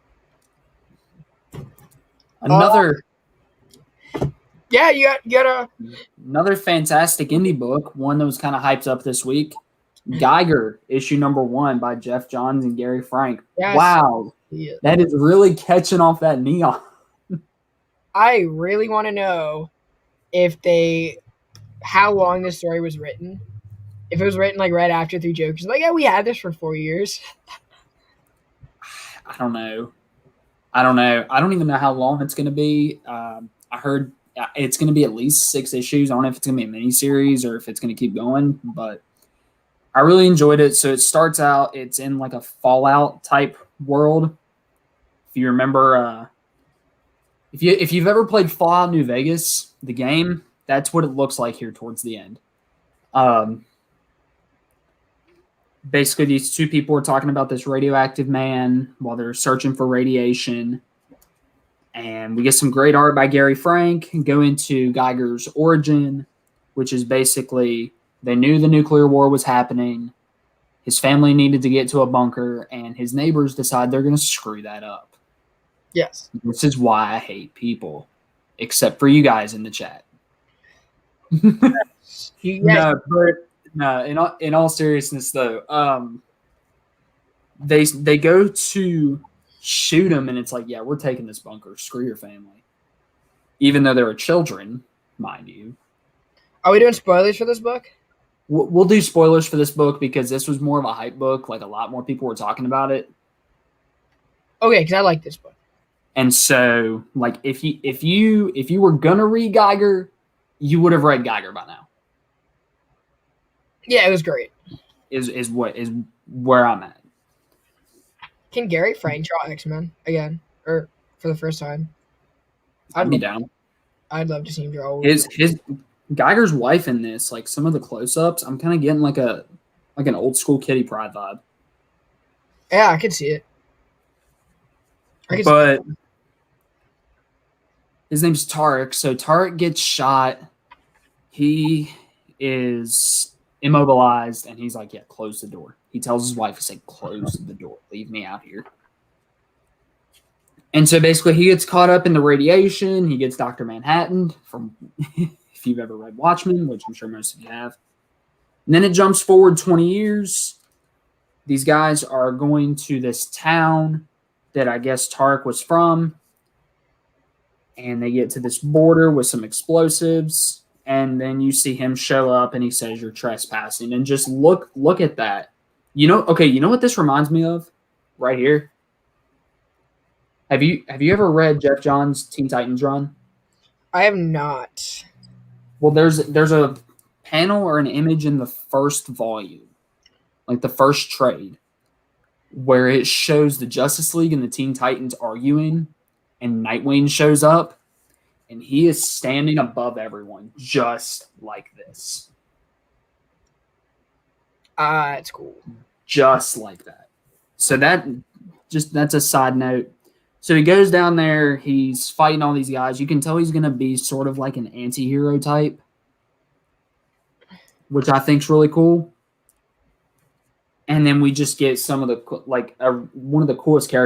another. Yeah, you got another fantastic indie book. One that was kind of hyped up this week. Geiger, issue number 1 by Jeff Johns and Gary Frank. Yes. Wow, that is really catching off that neon. I really want to know how long this story was written. If it was written like right after Three Jokers, like, yeah, we had this for 4 years. I don't know. I don't even know how long it's going to be. I heard it's going to be at least 6 issues. I don't know if it's going to be a miniseries or if it's going to keep going, but I really enjoyed it. So it starts out, it's in like a Fallout type world. If you remember, if you've ever played Fallout New Vegas, the game, that's what it looks like here towards the end. Basically, these 2 people are talking about this radioactive man while they're searching for radiation. And we get some great art by Gary Frank and go into Geiger's origin, which is basically they knew the nuclear war was happening. His family needed to get to a bunker, and his neighbors decide they're going to screw that up. Yes. This is why I hate people, except for you guys in the chat. No, in all seriousness, though, they go to shoot him, and it's like, yeah, we're taking this bunker. Screw your family. Even though there are children, mind you. Are we doing spoilers for this book? We'll do spoilers for this book because this was more of a hype book. Like, a lot more people were talking about it. Okay, because I like this book. And so, like, if you were gonna read Geiger, you would have read Geiger by now. Yeah, it was great. Is where I'm at. Can Gary Frank draw X-Men again, or for the first time? I'd be down. I'd love to see him draw. His Geiger's wife in this, like some of the close-ups, I'm kind of getting like an old school Kitty Pryde vibe. Yeah, I can see it. But his name's Tarek. So Tarek gets shot. He is immobilized, and he's like, "Yeah, close the door." He tells his wife, "He said, close the door. Leave me out here." And so basically, he gets caught up in the radiation. He gets Dr. Manhattan from, if you've ever read Watchmen, which I'm sure most of you have. And then it jumps forward 20 years. These guys are going to this town that I guess Tarek was from. And they get to this border with some explosives. And then you see him show up and he says, "You're trespassing." And just look at that. You know what this reminds me of? Right here. Have you ever read Jeff Johns' Teen Titans run? I have not. Well, there's a panel or an image in the first volume, like the first trade, where it shows the Justice League and the Teen Titans arguing, and Nightwing shows up, and he is standing above everyone, just like this. It's cool. Just like that. So that's a side note. So he goes down there, he's fighting all these guys. You can tell he's going to be sort of like an anti-hero type, which I think's really cool. And then we just get some of the, one of the coolest new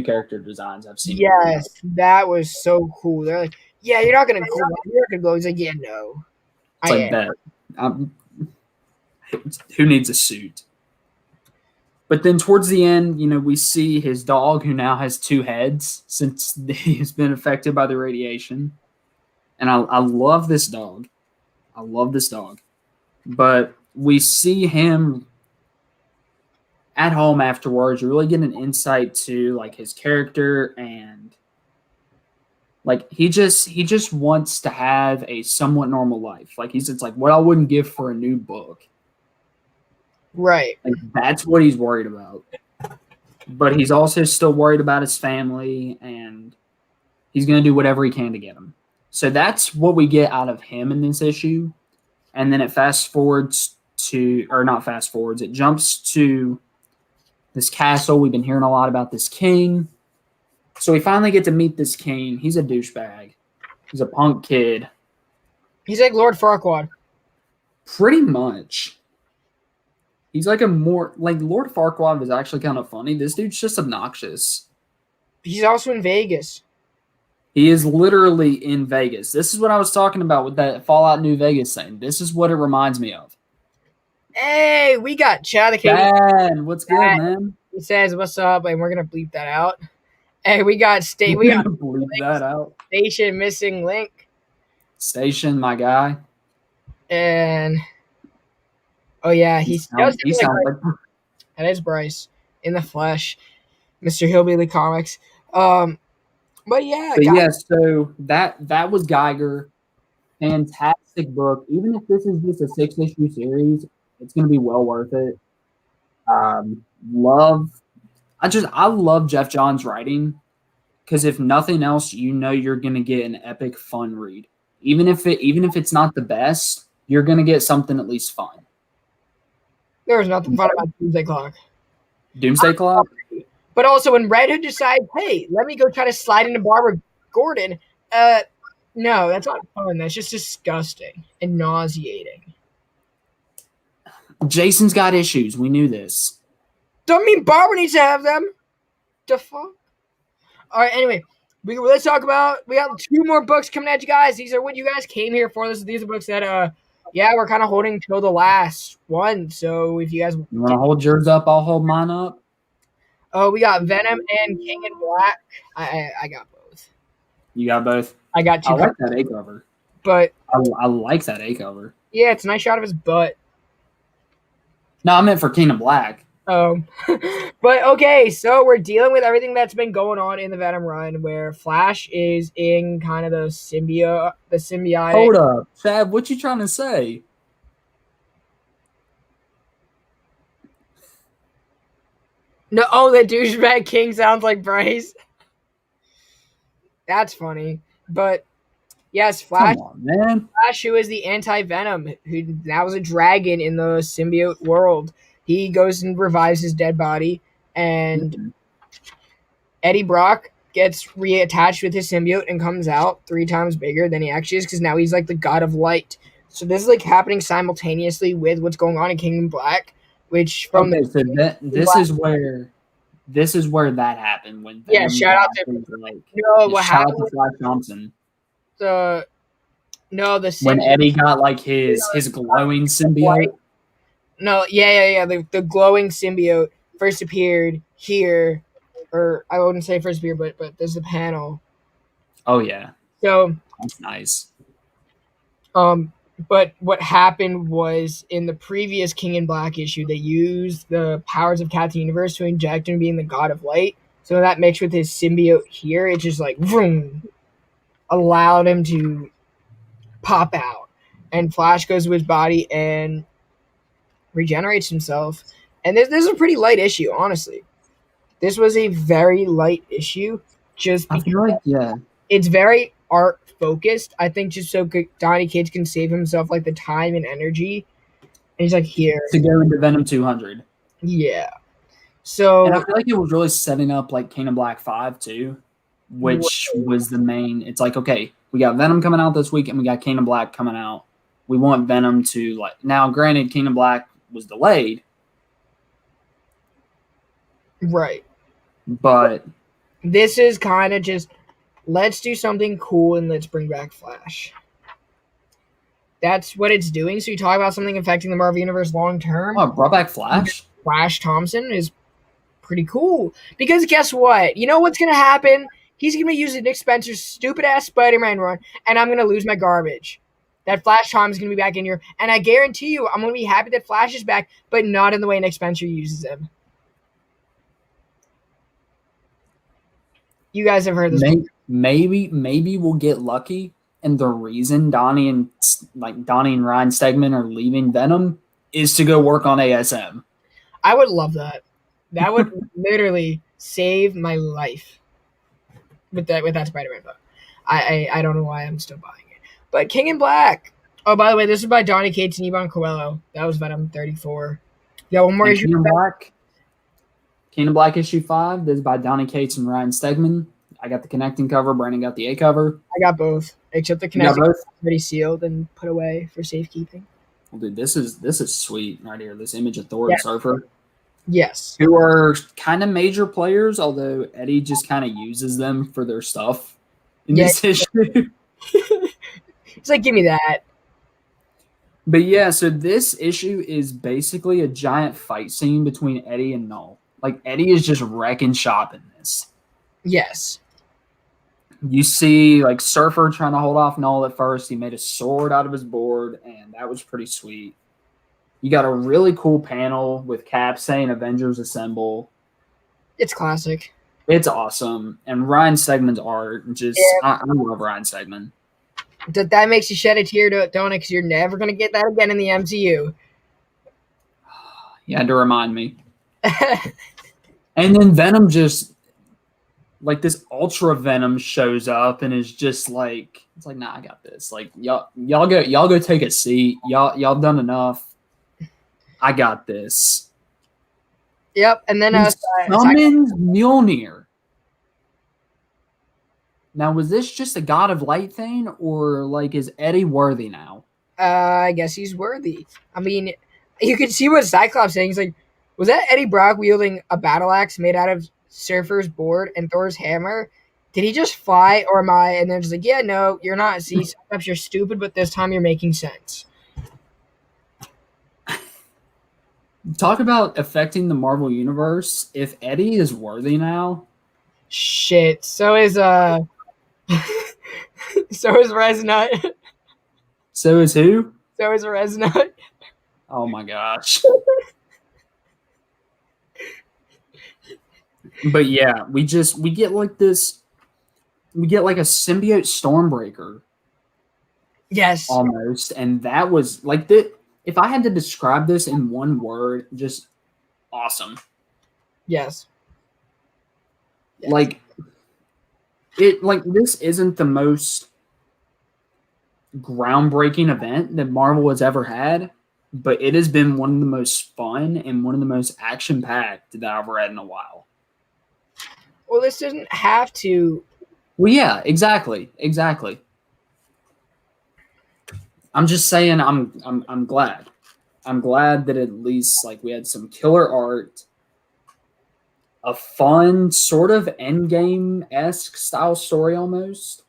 character designs I've seen. Yes, that was so cool. They're like, "Yeah, you're not going to go." He's like, "Yeah, no." It's like that. Who needs a suit? But then towards the end, we see his dog, who now has two heads since he's been affected by the radiation. And I love this dog. I love this dog. But we see him at home afterwards. You really get an insight to like his character, and like he just wants to have a somewhat normal life. Like it's like what I wouldn't give for a new book. Right. Like that's what he's worried about. But he's also still worried about his family, and he's going to do whatever he can to get them. So that's what we get out of him in this issue. And then it it jumps to this castle. We've been hearing a lot about this king. So we finally get to meet this king. He's a douchebag. He's a punk kid. He's like Lord Farquaad. Pretty much. He's like Lord Farquaad was actually kind of funny. This dude's just obnoxious. He's also in Vegas. He is literally in Vegas. This is what I was talking about with that Fallout New Vegas thing. This is what it reminds me of. Hey, we got Chad the King. Dan, what's good, man? He says, "What's up?" And we're gonna bleep that out. Hey, we got bleep that out. Station missing link. Station, my guy. And oh yeah, he sounds like that is Bryce in the flesh, Mr. Hillbilly Comics. But yeah, so that was Geiger. Fantastic book. Even if this is just a 6-issue series, it's going to be well worth it. I love Jeff Johns' writing, because if nothing else, you're going to get an epic fun read. Even if it's not the best, you're going to get something at least fun. There was nothing fun about Doomsday Clock. Doomsday Clock? But also when Red Hood decides, "Hey, let me go try to slide into Barbara Gordon," no, that's not fun. That's just disgusting and nauseating. Jason's got issues. We knew this. Don't mean Barbara needs to have them. The fuck? All right, anyway, let's talk about, we got 2 more books coming at you guys. These are what you guys came here for. These are books that, we're kind of holding till the last one. So if you guys want to hold yours up, I'll hold mine up. Oh, we got Venom and King in Black. I got both. You got both? I got 2. I like that A cover. But I like that A cover. Yeah, it's a nice shot of his butt. No, I meant for King of Black. Oh. But okay, so we're dealing with everything that's been going on in the Venom run, where Flash is in kind of the symbiotic. Hold up, Chad, what you trying to say? No, the douchebag king sounds like Bryce. That's funny. But Yes, Come on, man. Flash, who is the anti-Venom, who now is a dragon in the symbiote world. He goes and revives his dead body, and Mhm. Eddie Brock gets reattached with his symbiote and comes out 3 times bigger than he actually is because now he's like the god of light. So this is like happening simultaneously with what's going on in Kingdom Black, which from the Okay, so that this is where that happened when yeah, Venom shout out got to his like no what shout out happened to with Flash Thompson the no the when symbiote Eddie got like his glowing white. symbiote. No, yeah. The glowing symbiote first appeared here, or I wouldn't say first appeared, but there's a panel. Oh yeah, So that's nice. Um, but what happened was in the previous King in Black issue, they used the powers of Captain Universe to inject him being the god of light. So that mixed with his symbiote here, it just like vroom, allowed him to pop out. And Flash goes to his body and regenerates himself. And this is a pretty light issue, honestly. This was a very light issue just I because feel like yeah, it's very art focused. I think just so Donny Cates can save himself like the time and energy. And he's like, here, to go into Venom 200, yeah. and I So feel like it was really setting up like Kingdom Black 5 too, which was the main. It's like okay, we got Venom coming out this week, and we got Kingdom Black coming out. We want Venom to like now. Granted, Kingdom Black was delayed, right. but This is kind of just let's do something cool and let's bring back Flash. That's what it's doing. So you talk about something affecting the Marvel Universe long term. oh, brought back Flash. Flash Thompson is pretty cool. Because guess what? You know what's gonna happen? He's gonna be using Nick Spencer's stupid ass Spider-Man run, and I'm gonna lose my garbage. That Flash Thompson's gonna be back in here, and I guarantee you, I'm gonna be happy that Flash is back, but not in the way Nick Spencer uses him. You guys have heard this. Maybe we'll get lucky. And the reason Donnie and Ryan Stegman are leaving Venom is to go work on ASM. I would love that. That would literally save my life with that Spider-Man book. I don't know why I'm still buying it. But King in Black. Oh, by the way, this is by Donny Cates and Ivan Coelho. That was Venom 34. Yeah, one more And issue. Kingdom Black issue 5. This is by Donny Cates and Ryan Stegman. I got the connecting cover. Brandon got the A cover. I got both, except the You got connecting both? already sealed and put away for safekeeping. Well, dude, this is sweet right here. This image of Thor Yeah. and Surfer, Yes. who are kind of major players, although Eddie just kind of uses them for their stuff in this issue. It's like, give me that. But yeah, so this issue is basically a giant fight scene between Eddie and Null. Like Eddie is just wrecking shop in this. Yes. You see like Surfer trying to hold off Null at first. He made a sword out of his board, and that was pretty sweet. You got a really cool panel with Cap saying Avengers Assemble. It's classic. It's awesome. And Ryan Stegman's art, just Yeah. I love Ryan Stegman. That makes you shed a tear, don't it? Because you're never going to get that again in the MCU. You had to remind me. And then Venom just like this Ultra Venom shows up and is just like it's like, nah, I got this. Like y'all go take a seat. Y'all done enough. I got this. Yep. And then He summons Mjolnir. Now, was this just a God of Light thing, or like is Eddie worthy now? I guess he's worthy. I mean, you can see what Cyclops saying. He's like, was that Eddie Brock wielding a battle axe made out of Surfer's board and Thor's hammer? Did he just fly, or am I? And they're just like, yeah, no, you're not. See, Cyclops, you're stupid, but this time you're making sense. Talk about affecting the Marvel Universe. If Eddie is worthy now, Shit. So is so is Resnut. so is who? So is Resnut. Oh my gosh. But yeah, we get like this. We get like a symbiote Stormbreaker Yes. almost, and that was like the. If I had to describe this in one word, just awesome. Yes. Like it, like this isn't the most groundbreaking event that Marvel has ever had, but it has been one of the most fun and one of the most action packed that I've read in a while. Well, this doesn't have to. Well, yeah, exactly. I'm just saying, I'm glad. I'm glad that at least like we had some killer art, a fun sort of Endgame-esque style story almost.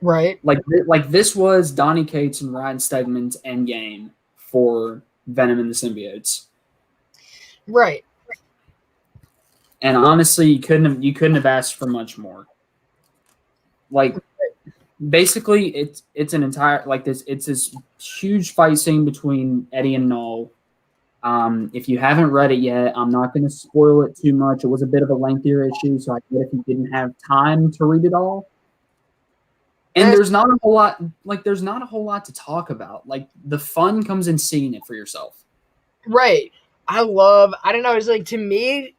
Right. Like this was Donny Cates and Ryan Stegman's Endgame for Venom and the Symbiotes. Right. And honestly, you couldn't have asked for much more. Like basically it's an entire like this huge fight scene between Eddie and Null. If you haven't read it yet, I'm not going to spoil it too much. It was a bit of a lengthier issue, so I get if you didn't have time to read it all. And there's not a whole lot to talk about. Like the fun comes in seeing it for yourself. Right. I don't know, it's like to me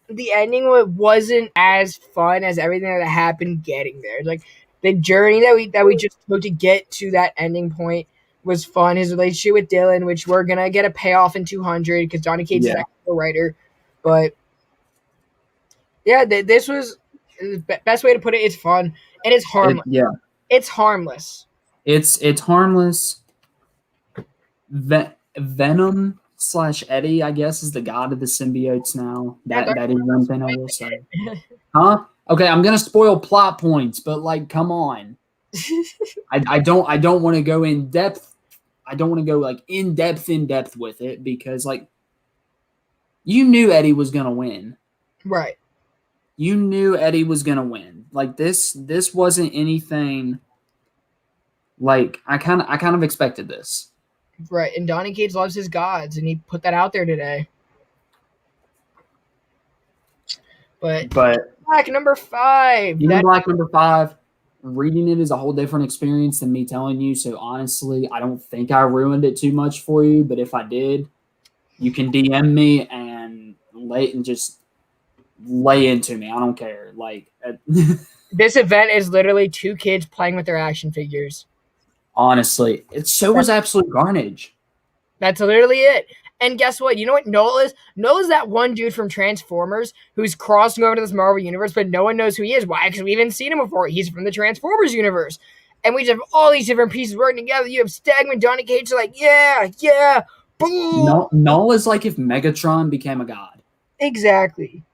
the ending wasn't as fun as everything that happened getting there. Like the journey that we just took to get to that ending point was fun. His relationship with Dylan, which we're gonna get a payoff in 200 because Johnny Cates is actually a writer. But yeah, this was the best way to put it. It's fun and it's harmless. It's harmless. It's harmless. Venom / Eddie, I guess, is the god of the symbiotes now. That is one thing I will say. Huh? Okay, I'm gonna spoil plot points, but like, come on. I don't want to go in depth. I don't want to go like in depth with it because like you knew Eddie was gonna win. Right. You knew Eddie was gonna win. Like this wasn't anything. Like I kind of expected this. Right, and Donny Cates loves his gods, and he put that out there today. But Black number 5. Black number 5. Reading it is a whole different experience than me telling you. So honestly, I don't think I ruined it too much for you. But if I did, you can DM me and just lay into me. I don't care. Like this event is literally 2 kids playing with their action figures. Honestly, so was Absolute Carnage. That's literally it. And guess what? You know what Noel is? Noel is that one dude from Transformers who's crossing over to this Marvel universe, but no one knows who he is. Why? Because we haven't seen him before. He's from the Transformers universe. And we just have all these different pieces working together. You have Stegman, Johnny Cage, like, yeah, boom. Noel is like if Megatron became a god. Exactly.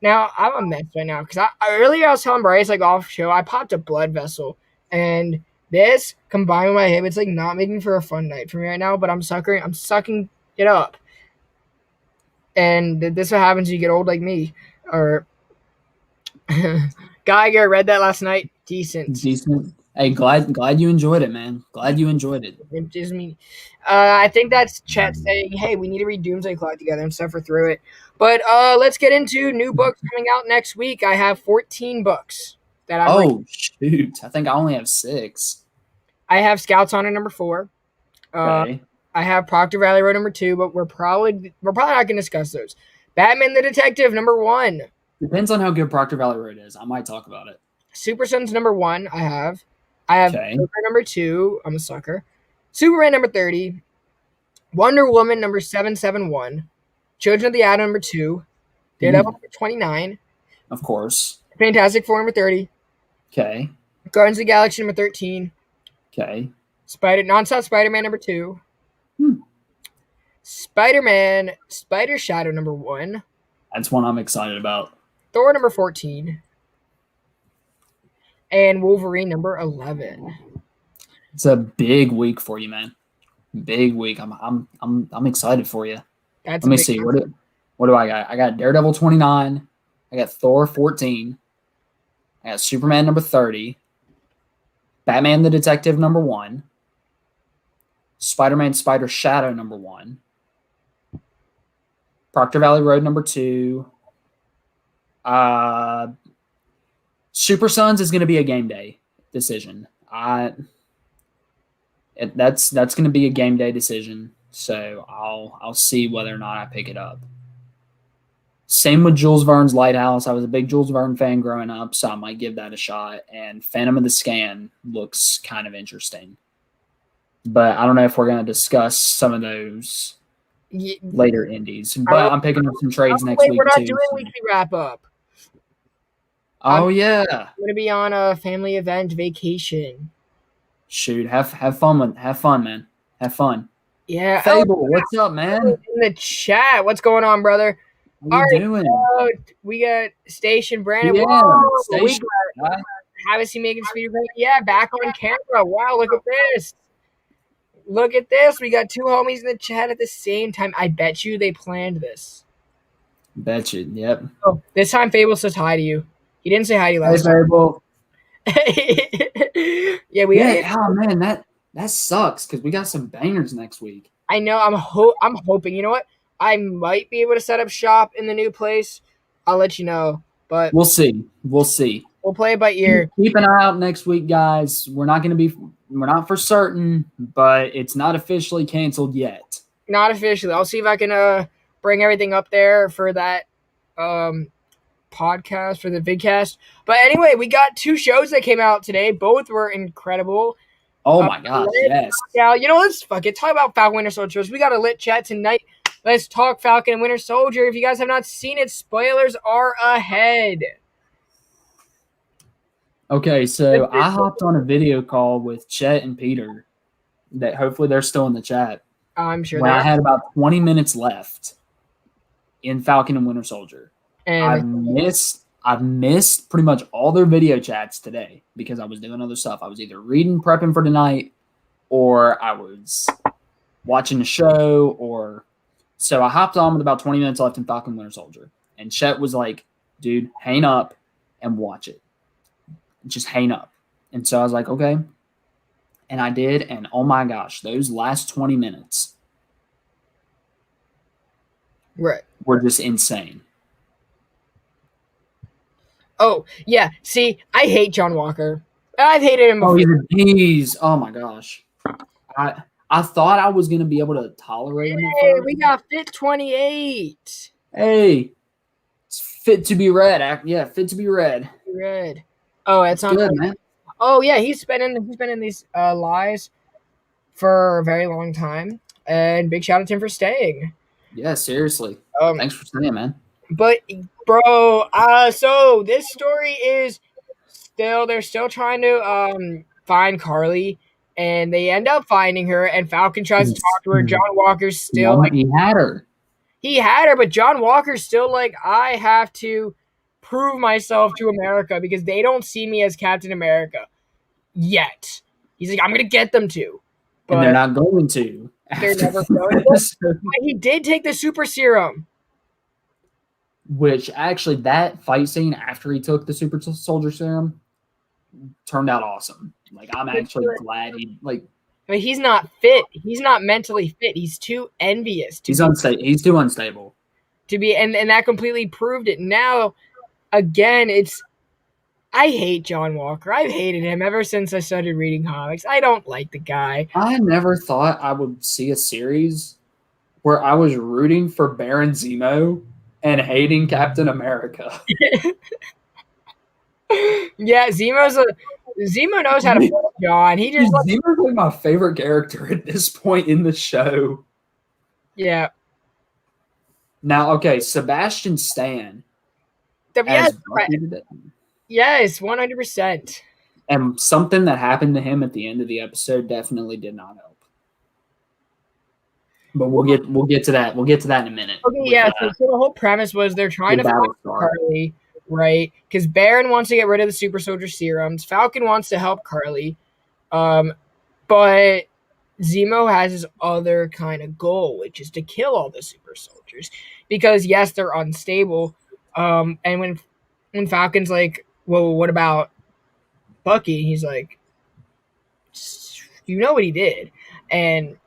Now, I'm a mess right now because earlier I was telling Bryce, like off show, I popped a blood vessel. And this combined with my hip, it's like not making for a fun night for me right now, but I'm sucking it up. And this is what happens when you get old like me. Or Geiger read that last night. Decent. Hey, glad you enjoyed it, man. Glad you enjoyed it. It just me. I think that's chat saying, hey, we need to read Doomsday Clock together and suffer through it. But let's get into new books coming out next week. I have 14 books that I'm reading. Shoot. I think I only have 6. I have Scouts Honor number 4. Okay. I have Proctor Valley Road number 2, but we're probably not going to discuss those. Batman the Detective number 1. Depends on how good Proctor Valley Road is. I might talk about it. Super Sons number 1. I have Joker number 2. I'm a sucker. Superman number 30. Wonder Woman number 771. Children of the Atom number 2. Daredevil number 29. Of course. Fantastic Four number 30. Okay. Guardians of the Galaxy number 13. Okay. Non-Stop Spider-Man number 2. Spider-Man Spider Shadow number 1. That's one I'm excited about. Thor number 14. And Wolverine number 11. It's a big week for you, man. Big week. I'm excited for you. Let me see. What do I got? I got Daredevil 29. I got Thor 14. I got Superman number 30. Batman the Detective number 1. Spider-Man Spider Shadow number 1. Proctor Valley Road number 2. Super Sons is going to be a game day decision. That's going to be a game day decision. So I'll see whether or not I pick it up. Same with Jules Verne's Lighthouse. I was a big Jules Verne fan growing up, so I might give that a shot. And Phantom of the Scan looks kind of interesting. But I don't know if we're going to discuss some of those later indies. But I'm picking up some trades next week, we're not too. doing weekly wrap-up. Oh, yeah. I'm going to be on a family event vacation. Shoot, have fun, man. Have fun. Yeah. Fable, what's up, man? In the chat. What's going on, brother? How you doing? We got Station Brandon. Yeah, Whoa, Station. Haven't seen Megan Speeder. Yeah, back on camera. Wow, look at this. Look at this. We got 2 homies in the chat at the same time. I bet you they planned this. Bet you, yep. Oh, this time Fable says hi to you. He didn't say hi to you last time. Fable. Yeah, oh man, that sucks because we got some bangers next week. I know. I'm hoping. You know what? I might be able to set up shop in the new place. I'll let you know. But we'll see. We'll play it by ear. Keep an eye out next week, guys. We're not for certain, but it's not officially canceled yet. Not officially. I'll see if I can bring everything up there for that podcast, for the vidcast. But anyway, we got 2 shows that came out today. Both were incredible. Oh my gosh, yes. Yeah, let's fuck it. Talk about Falcon Winter Soldier. We got a lit chat tonight. Let's talk Falcon and Winter Soldier. If you guys have not seen it, spoilers are ahead. Okay, so I hopped on a video call with Chet and Peter. That hopefully they're still in the chat. I'm sure. When I had about 20 minutes left in Falcon and Winter Soldier, and I've missed pretty much all their video chats today because I was doing other stuff. I was either reading, prepping for tonight, or I was watching a show. So I hopped on with about 20 minutes left in Falcon and Winter Soldier, and Chet was like, "Dude, hang up and watch it. Just hang up." And so I was like, "Okay." And I did, and oh my gosh, those last 20 minutes were just insane. Oh, yeah. See, I hate John Walker. I've hated him before. Oh my gosh. I thought I was going to be able to tolerate him. Hey, we got Fit 28. Hey, it's fit to be read. Yeah, fit to be read. Red. Oh, it's not good, man. Oh yeah, he's been in these lies for a very long time, and big shout out to him for staying. Yeah, seriously. Thanks for staying, man. But bro, so this story is they're still trying to find Carly, and they end up finding her, and Falcon tries to talk to her. John Walker's still he had her. He had her, but John Walker's still like, I have to prove myself to America because they don't see me as Captain America yet. He's like, I'm going to get them to. But and they're not going to. They're never going to. He did take the super serum. Which actually, that fight scene after he took the super soldier serum turned out awesome. Like, I'm actually glad he, like. But he's not fit. He's not mentally fit. He's too envious. He's unstable. He's too unstable. To be, and that completely proved it. Now, again, I hate John Walker. I've hated him ever since I started reading comics. I don't like the guy. I never thought I would see a series where I was rooting for Baron Zemo and hating Captain America. Yeah, Zemo knows how to put John. Zemo's like my favorite character at this point in the show. Yeah. Now, okay, Sebastian Stan. Yes, 100%. And something that happened to him at the end of the episode definitely did not help. But we'll get to that. We'll get to that in a minute. Okay, yeah. So the whole premise was they're trying to find Carly, right? Because Baron wants to get rid of the super soldier serums. Falcon wants to help Carly, but Zemo has his other kind of goal, which is to kill all the super soldiers. Because yes, they're unstable. And when Falcon's like, well, what about Bucky? He's like, you know what he did. And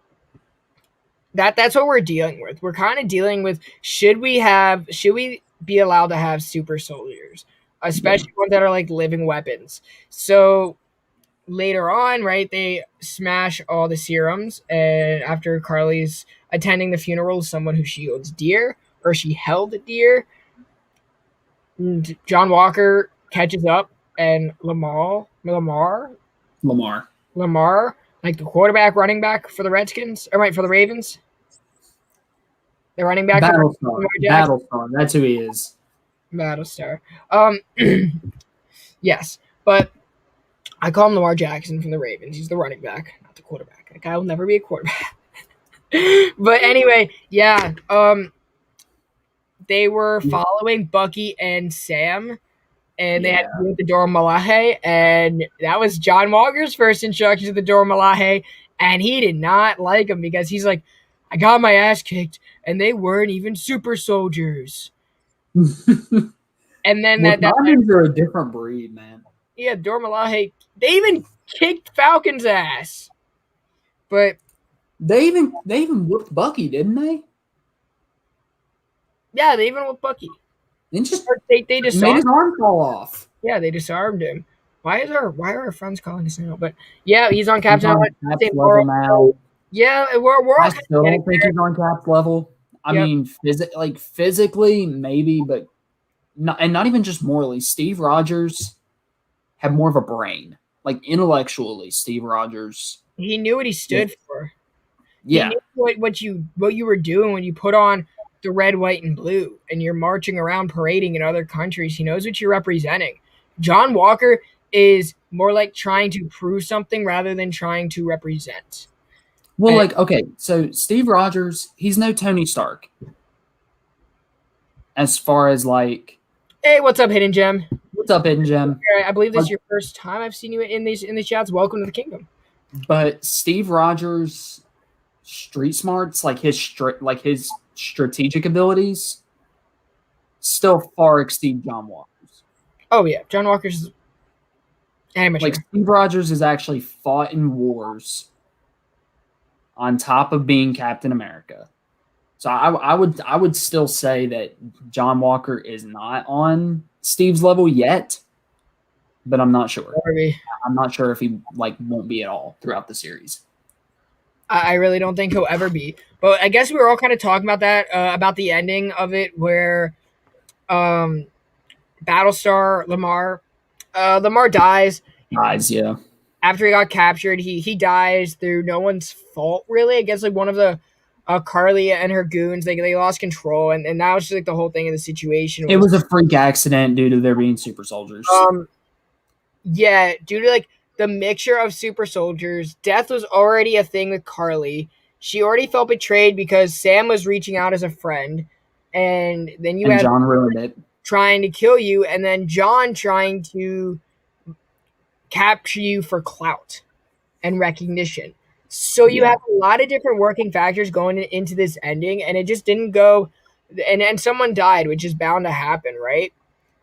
that's what we're dealing with. We're kind of dealing with, should we be allowed to have super soldiers, especially ones that are like living weapons? So later on, right, they smash all the serums, and after Carly's attending the funeral of someone who she holds dear, or she held dear, And John Walker catches up, and Lamar, like the quarterback, running back for the Redskins, or right for the Ravens, the running back for Battlestar. Lamar Jackson, Battlestar. That's who he is. Battlestar. Yes, but I call him Lamar Jackson from the Ravens. He's the running back, not the quarterback. That guy will never be a quarterback. But anyway, yeah. They were following Bucky and Sam, and they had to deal with the Dora Malahe, and that was John Walker's first introduction to the Dora Malahe, and he did not like him because he's like, I got my ass kicked, and they weren't even super soldiers. And then Wakandans are a different breed, man. Yeah, Dora Malahe, they even kicked Falcon's ass. But they even whooped Bucky, didn't they? Yeah, they even whooped Bucky. They just they made his arm fall off. Yeah, they disarmed him. Why are our friends calling us now? But yeah, he's on Cap's level now. Yeah, we're I still don't think he's on Cap's level. I mean, physically, maybe, but not even just morally. Steve Rogers had more of a brain. Like intellectually, Steve Rogers. He knew what he stood for. Yeah. He knew what you were doing when you put on the red, white, and blue and you're marching around parading in other countries. He knows what you're representing. John Walker is more like trying to prove something rather than trying to represent. Well, okay, so Steve Rogers, he's no Tony Stark. As far as like, hey, what's up, Hidden Gem? What's up, Hidden Gem? I believe this is your first time I've seen you in these chats. Welcome to the kingdom. But Steve Rogers' street smarts, like his strategic abilities, still far exceed John Walker's. Oh yeah, John Walker's amateur. Like Steve Rogers has actually fought in wars on top of being Captain America. So I would still say that John Walker is not on Steve's level yet, but I'm not sure. I'm not sure if he won't be at all throughout the series. I really don't think he'll ever be. But I guess we were all kind of talking about that, about the ending of it, where Battlestar Lamar dies. Yeah. After he got captured, he dies through no one's fault, really. I guess one of the Carly and her goons, they lost control, and that was just the whole thing of the situation. It was a freak accident due to there being super soldiers. Yeah, due to the mixture of super soldiers, death was already a thing with Carly. She already felt betrayed because Sam was reaching out as a friend, and then you had John ruined it, trying to kill you, and then John trying to capture you for clout and recognition. So you have a lot of different working factors going into this ending, and it just didn't go. And someone died, which is bound to happen, right?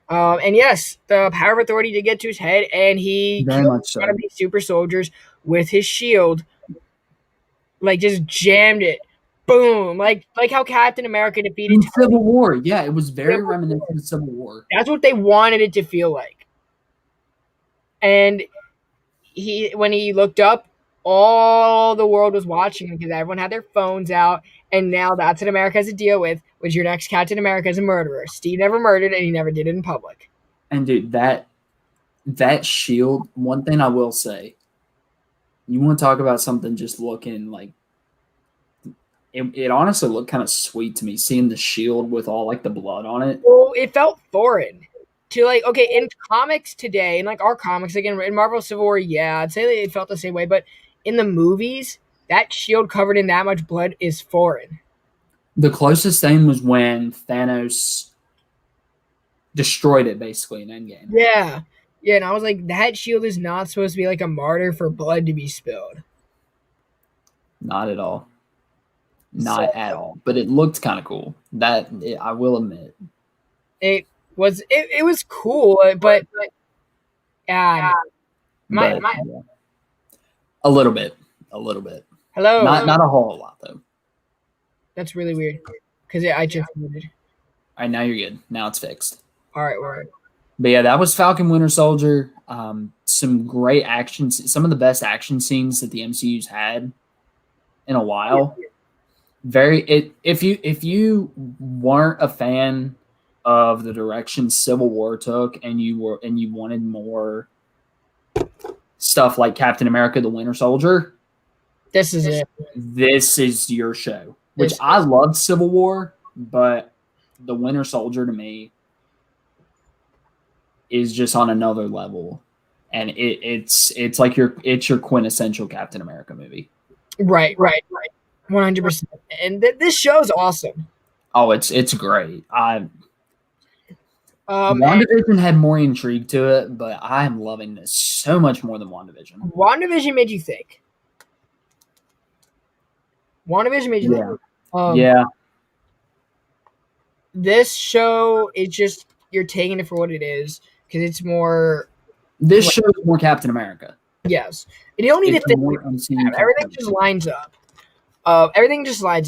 And yes, the power of authority did get to his head, and he killed one of these super soldiers with his shield. Just jammed it. Boom. Like how Captain America defeated Civil War. Yeah, it was very reminiscent of Civil War. That's what they wanted it to feel like. And when he looked up, all the world was watching him because everyone had their phones out, and now that's what America has to deal with. Was your next Captain America is a murderer. Steve never murdered, and he never did it in public. And dude, that shield. One thing I will say, you want to talk about something just looking like it honestly looked kind of sweet to me, seeing the shield with all the blood on it. Well, it felt foreign to in comics today, in our comics, again in Marvel Civil War, yeah, I'd say that it felt the same way, but in the movies, that shield covered in that much blood is foreign. The closest thing was when Thanos destroyed it, basically, in Endgame. Yeah, and I was like, that shield is not supposed to be a martyr for blood to be spilled. Not at all. Not at all. But it looked kind of cool. I will admit. It was cool, but yeah. A little bit. Hello. Not a whole lot though. That's really weird because I just muted. All right, now you're good. Now it's fixed. All right. But yeah, that was Falcon Winter Soldier. Some great action. Some of the best action scenes that the MCU's had in a while. If you weren't a fan of the direction Civil War took, and you wanted more stuff like Captain America: The Winter Soldier, This is it. this is your show. Which This I loved Civil War, but The Winter Soldier to me is just on another level, and it's like your quintessential Captain America movie. Right. 100%. And this show's awesome. Oh, it's great. And WandaVision had more intrigue to it, but I am loving this so much more than WandaVision. WandaVision made you think. Yeah. think. Yeah. This show is just, you're taking it for what it is, because it's more. This show is more Captain America. Yes. And you don't need It's to think. more MCU Everything just lines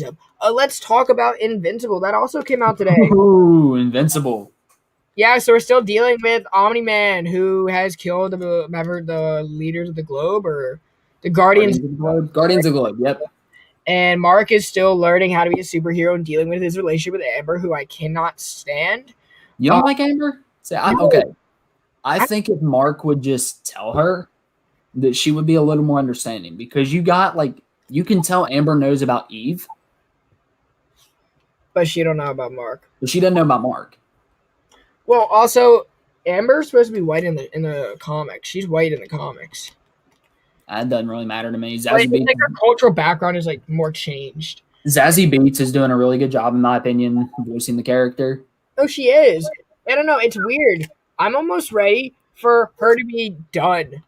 up. Let's talk about Invincible. That also came out today. Ooh, Invincible. Yeah, so we're still dealing with Omni-Man, who has killed the leaders of the globe, or the Guardians. Guardians of the Globe, yep. And Mark is still learning how to be a superhero and dealing with his relationship with Amber, who I cannot stand. You don't like Amber? Okay. I think if Mark would just tell her, that she would be a little more understanding, because you can tell Amber knows about Eve, But she don't know about Mark. but she doesn't know about Mark. Well, also, Amber's supposed to be white in the comics. She's white in the comics. That doesn't really matter to me. Like her cultural background is like more changed. Zazie Beetz is doing a really good job, in my opinion, voicing the character. Oh, she is. I don't know. It's weird. I'm almost ready for her to be done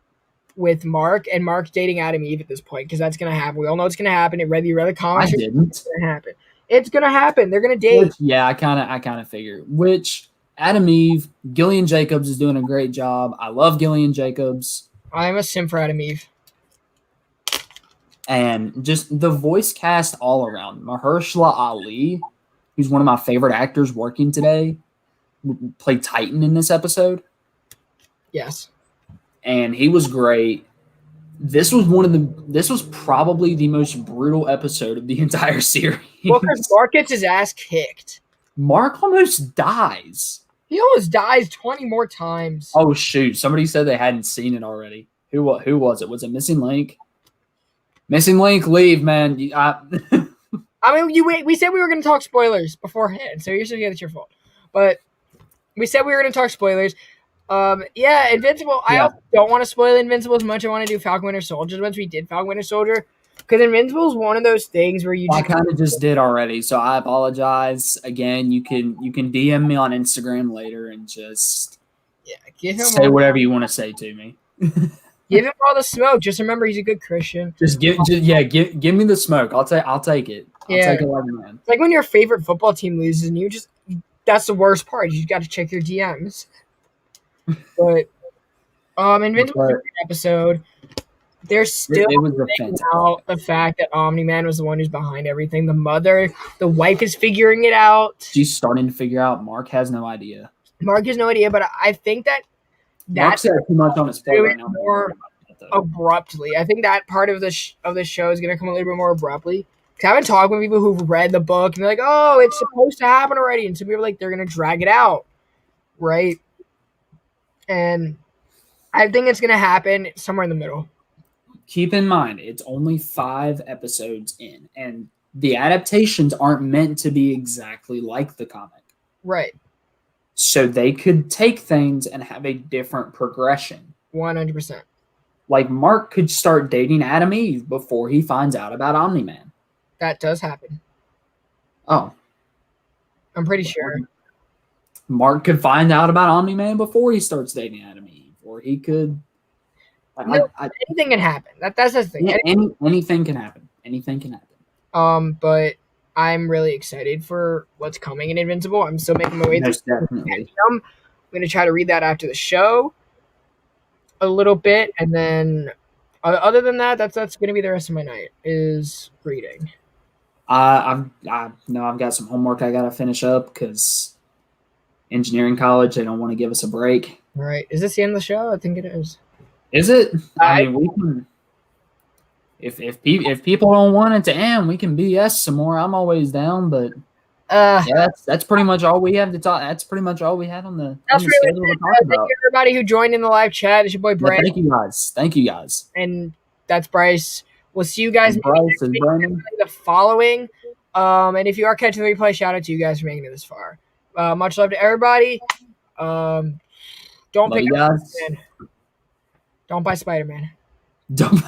with Mark, and Mark dating Adam Eve at this point, because that's gonna happen. We all know it's gonna happen. Whether you read the comics, I didn't. It's gonna happen. It's gonna happen. They're gonna date. Yeah, I kind of figured. Which Adam Eve, Gillian Jacobs is doing a great job. I love Gillian Jacobs. I'm a sim for Adam Eve. And just the voice cast all around. Mahershala Ali, who's one of my favorite actors working today, played Titan in this episode. Yes. And he was great. This was probably the most brutal episode of the entire series. Well, because Mark gets his ass kicked. Mark almost dies. He almost dies 20 more times. Oh shoot! Somebody said they hadn't seen it already. Who was it? Was it Missing Link? Missing Link, leave, man. I mean, we said we were going to talk spoilers beforehand, so usually it's your fault. But we said we were going to talk spoilers. Yeah, Invincible. Yeah. I also don't want to spoil Invincible as much. I want to do Falcon Winter Soldier once we did Falcon Winter Soldier, because Invincible is one of those things where you. I kind of just did already, so I apologize. Again, you can DM me on Instagram later and just say whatever you want to say to me. Give him all the smoke. Just remember, he's a good Christian. Give me the smoke. I'll take it. I'll take it like a man. It's like when your favorite football team loses, and that's the worst part. You got to check your DMs. But Invincible episode, they're still out the fact that Omni-Man was the one who's behind everything. The wife is figuring it out. She's starting to figure out. Mark has no idea. But I think Mark's had too much on his plate right now. More abruptly. I think that part of the show is going to come a little bit more abruptly. Because I've been talking with people who've read the book, and they're like, "Oh, it's supposed to happen already," and some people are like, they're going to drag it out, right? And I think it's going to happen somewhere in the middle. Keep in mind, it's only 5 episodes in, and the adaptations aren't meant to be exactly like the comic. Right. So they could take things and have a different progression. 100%. Like Mark could start dating Adam Eve before he finds out about Omni-Man. That does happen. Oh. I'm pretty sure. Mark could find out about Omni-Man before he starts dating Adam Eve. Or he could... anything can happen. That's the thing. Yeah, anything can happen. Anything can happen. But I'm really excited for what's coming in Invincible. I'm still making my way through. Definitely. I'm going to try to read that after the show a little bit, and then other than that, that's going to be the rest of my night is reading. I've got some homework I got to finish up because engineering college, they don't want to give us a break. All right. Is this the end of the show? I think it is. Is it? I mean, we can. If people don't want it to end, we can BS some more. I'm always down, but Yeah, that's pretty much all we have to talk. That's pretty much all we had on the That's really schedule to it. talk Thank about. you everybody who joined in the live chat. It's your boy Yeah, Bryce, thank you guys. Thank you guys. and that's Bryce. We'll see you guys And maybe Bryce next and week, Brandon. the following. And if you are catching the replay, shout out to you guys for making it this far. Much love to everybody. Don't Love pick you up guys. Spider-Man. Don't buy Spider-Man. Don't.